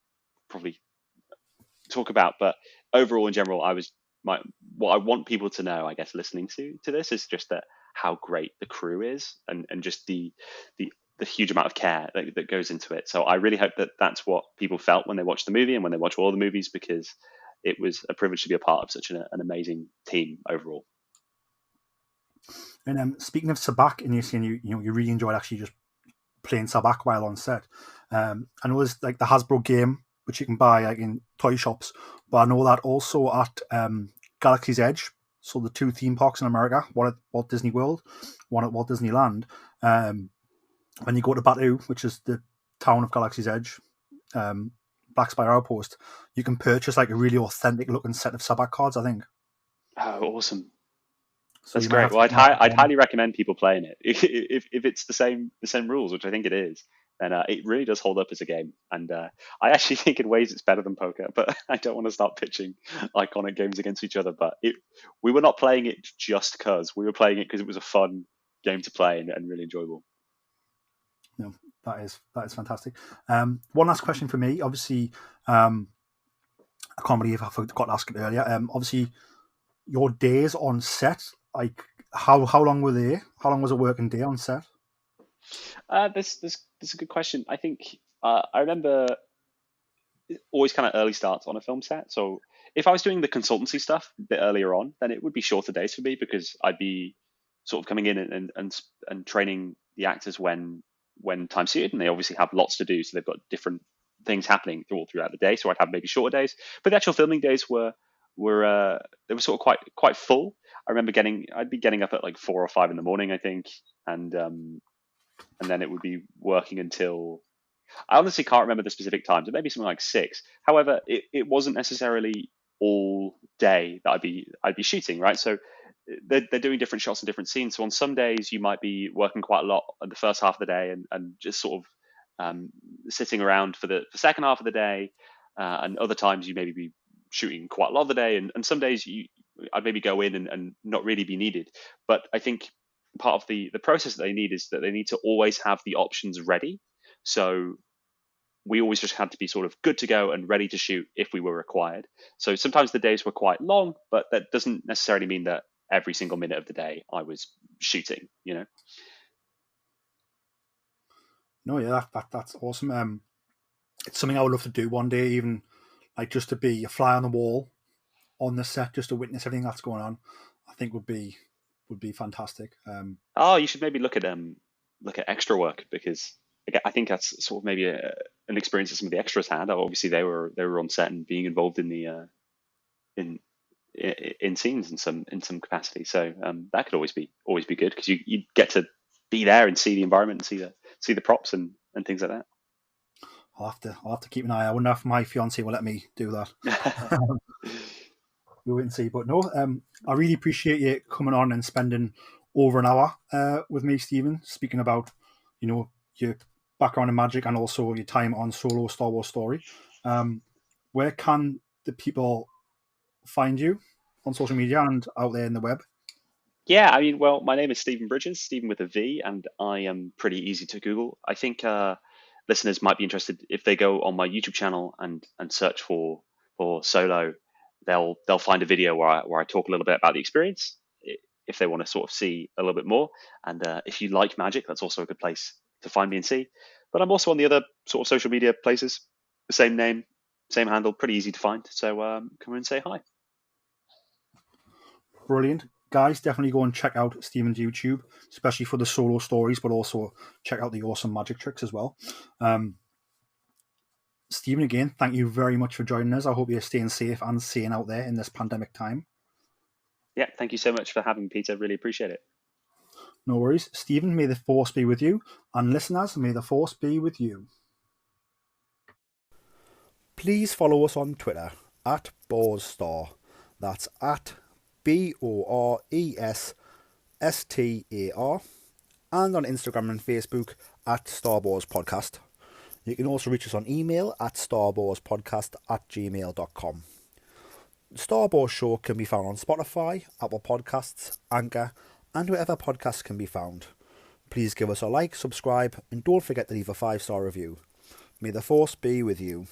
probably talk about. But overall, in general, what I want people to know, I guess, listening to this is just that how great the crew is, and just the huge amount of care that goes into it. So I really hope that that's what people felt when they watched the movie and when they watch all the movies, because it was a privilege to be a part of such an amazing team overall. And speaking of Sabacc, and you're saying you really enjoyed actually just playing Sabacc while on set. I know there's like the Hasbro game which you can buy like in toy shops, but I know that also at Galaxy's Edge, so the two theme parks in America, one at Walt Disney World, one at Walt Disneyland. When you go to Batuu, which is the town of Galaxy's Edge, Black Spire Outpost, you can purchase like a really authentic looking set of Sabacc cards, I think. Oh, awesome. So That's great. Well, I'd highly recommend people playing it if it's the same rules, which I think it is. Then it really does hold up as a game, and I actually think in ways it's better than poker. But I don't want to start pitching iconic games against each other. But we were not playing it just because we were playing it because it was a fun game to play and really enjoyable. No, that is fantastic. One last question for me. Obviously, I can't believe I forgot to ask it earlier. Obviously, your days on set, like how long were they? How long was a working day on set? This is a good question. I think I remember always kind of early starts on a film set. So if I was doing the consultancy stuff a bit earlier on, then it would be shorter days for me, because I'd be sort of coming in and training the actors when time suited, and they obviously have lots to do, so they've got different things happening all throughout the day. So I'd have maybe shorter days, but the actual filming days were they were sort of quite full. I remember I'd be getting up at like 4 or 5 in the morning, I think, and then it would be working until, I honestly can't remember the specific times. It may be something like 6. However, it wasn't necessarily all day that I'd be shooting, right? So they're doing different shots and different scenes. So on some days you might be working quite a lot in the first half of the day, and just sort of sitting around for the second half of the day, and other times you maybe be shooting quite a lot of the day, and some days I'd maybe go in and not really be needed. But I think part of the process that they need is that they need to always have the options ready. So we always just had to be sort of good to go and ready to shoot if we were required. So sometimes the days were quite long, but that doesn't necessarily mean that every single minute of the day I was shooting, No, yeah, that's awesome. It's something I would love to do one day, even like just to be a fly on the wall on the set, just to witness everything that's going on. I think would be fantastic. Oh, you should maybe look at extra work, because I think that's sort of maybe an experience that some of the extras had. Obviously, they were on set and being involved in the in scenes in some capacity. So that could always be good, because you get to be there and see the environment and see the props and things like that. I'll have to keep an eye. I wonder if my fiance will let me do that. We'll wait and see. But no, I really appreciate you coming on and spending over an hour with me, Stephen, speaking about your background in magic and also your time on Solo: Star Wars Story. Where can the people find you on social media and out there in the web? Yeah, I mean, well, my name is Stephen Bridges, Stephen with a V, and I am pretty easy to Google. I think listeners might be interested if they go on my YouTube channel and search for Solo. they'll find a video where I talk a little bit about the experience if they want to sort of see a little bit more. And if you like magic, that's also a good place to find me and see. But I'm also on the other sort of social media places, the same name, same handle, pretty easy to find. So come and say hi. Brilliant. Guys, definitely go and check out Stephen's YouTube, especially for the solo stories, but also check out the awesome magic tricks as well. Stephen, again, thank you very much for joining us. I hope you're staying safe and sane out there in this pandemic time. Yeah, thank you so much for having me, Peter. Really appreciate it. No worries. Stephen, may the force be with you. And listeners, may the force be with you. Please follow us on Twitter at BoresStar. That's at BoresStar. And on Instagram and Facebook at Starboars Podcast. You can also reach us on email at starboarspodcast@gmail.com. The Starboars Show can be found on Spotify, Apple Podcasts, Anchor, and wherever podcasts can be found. Please give us a like, subscribe, and don't forget to leave a 5-star review. May the force be with you.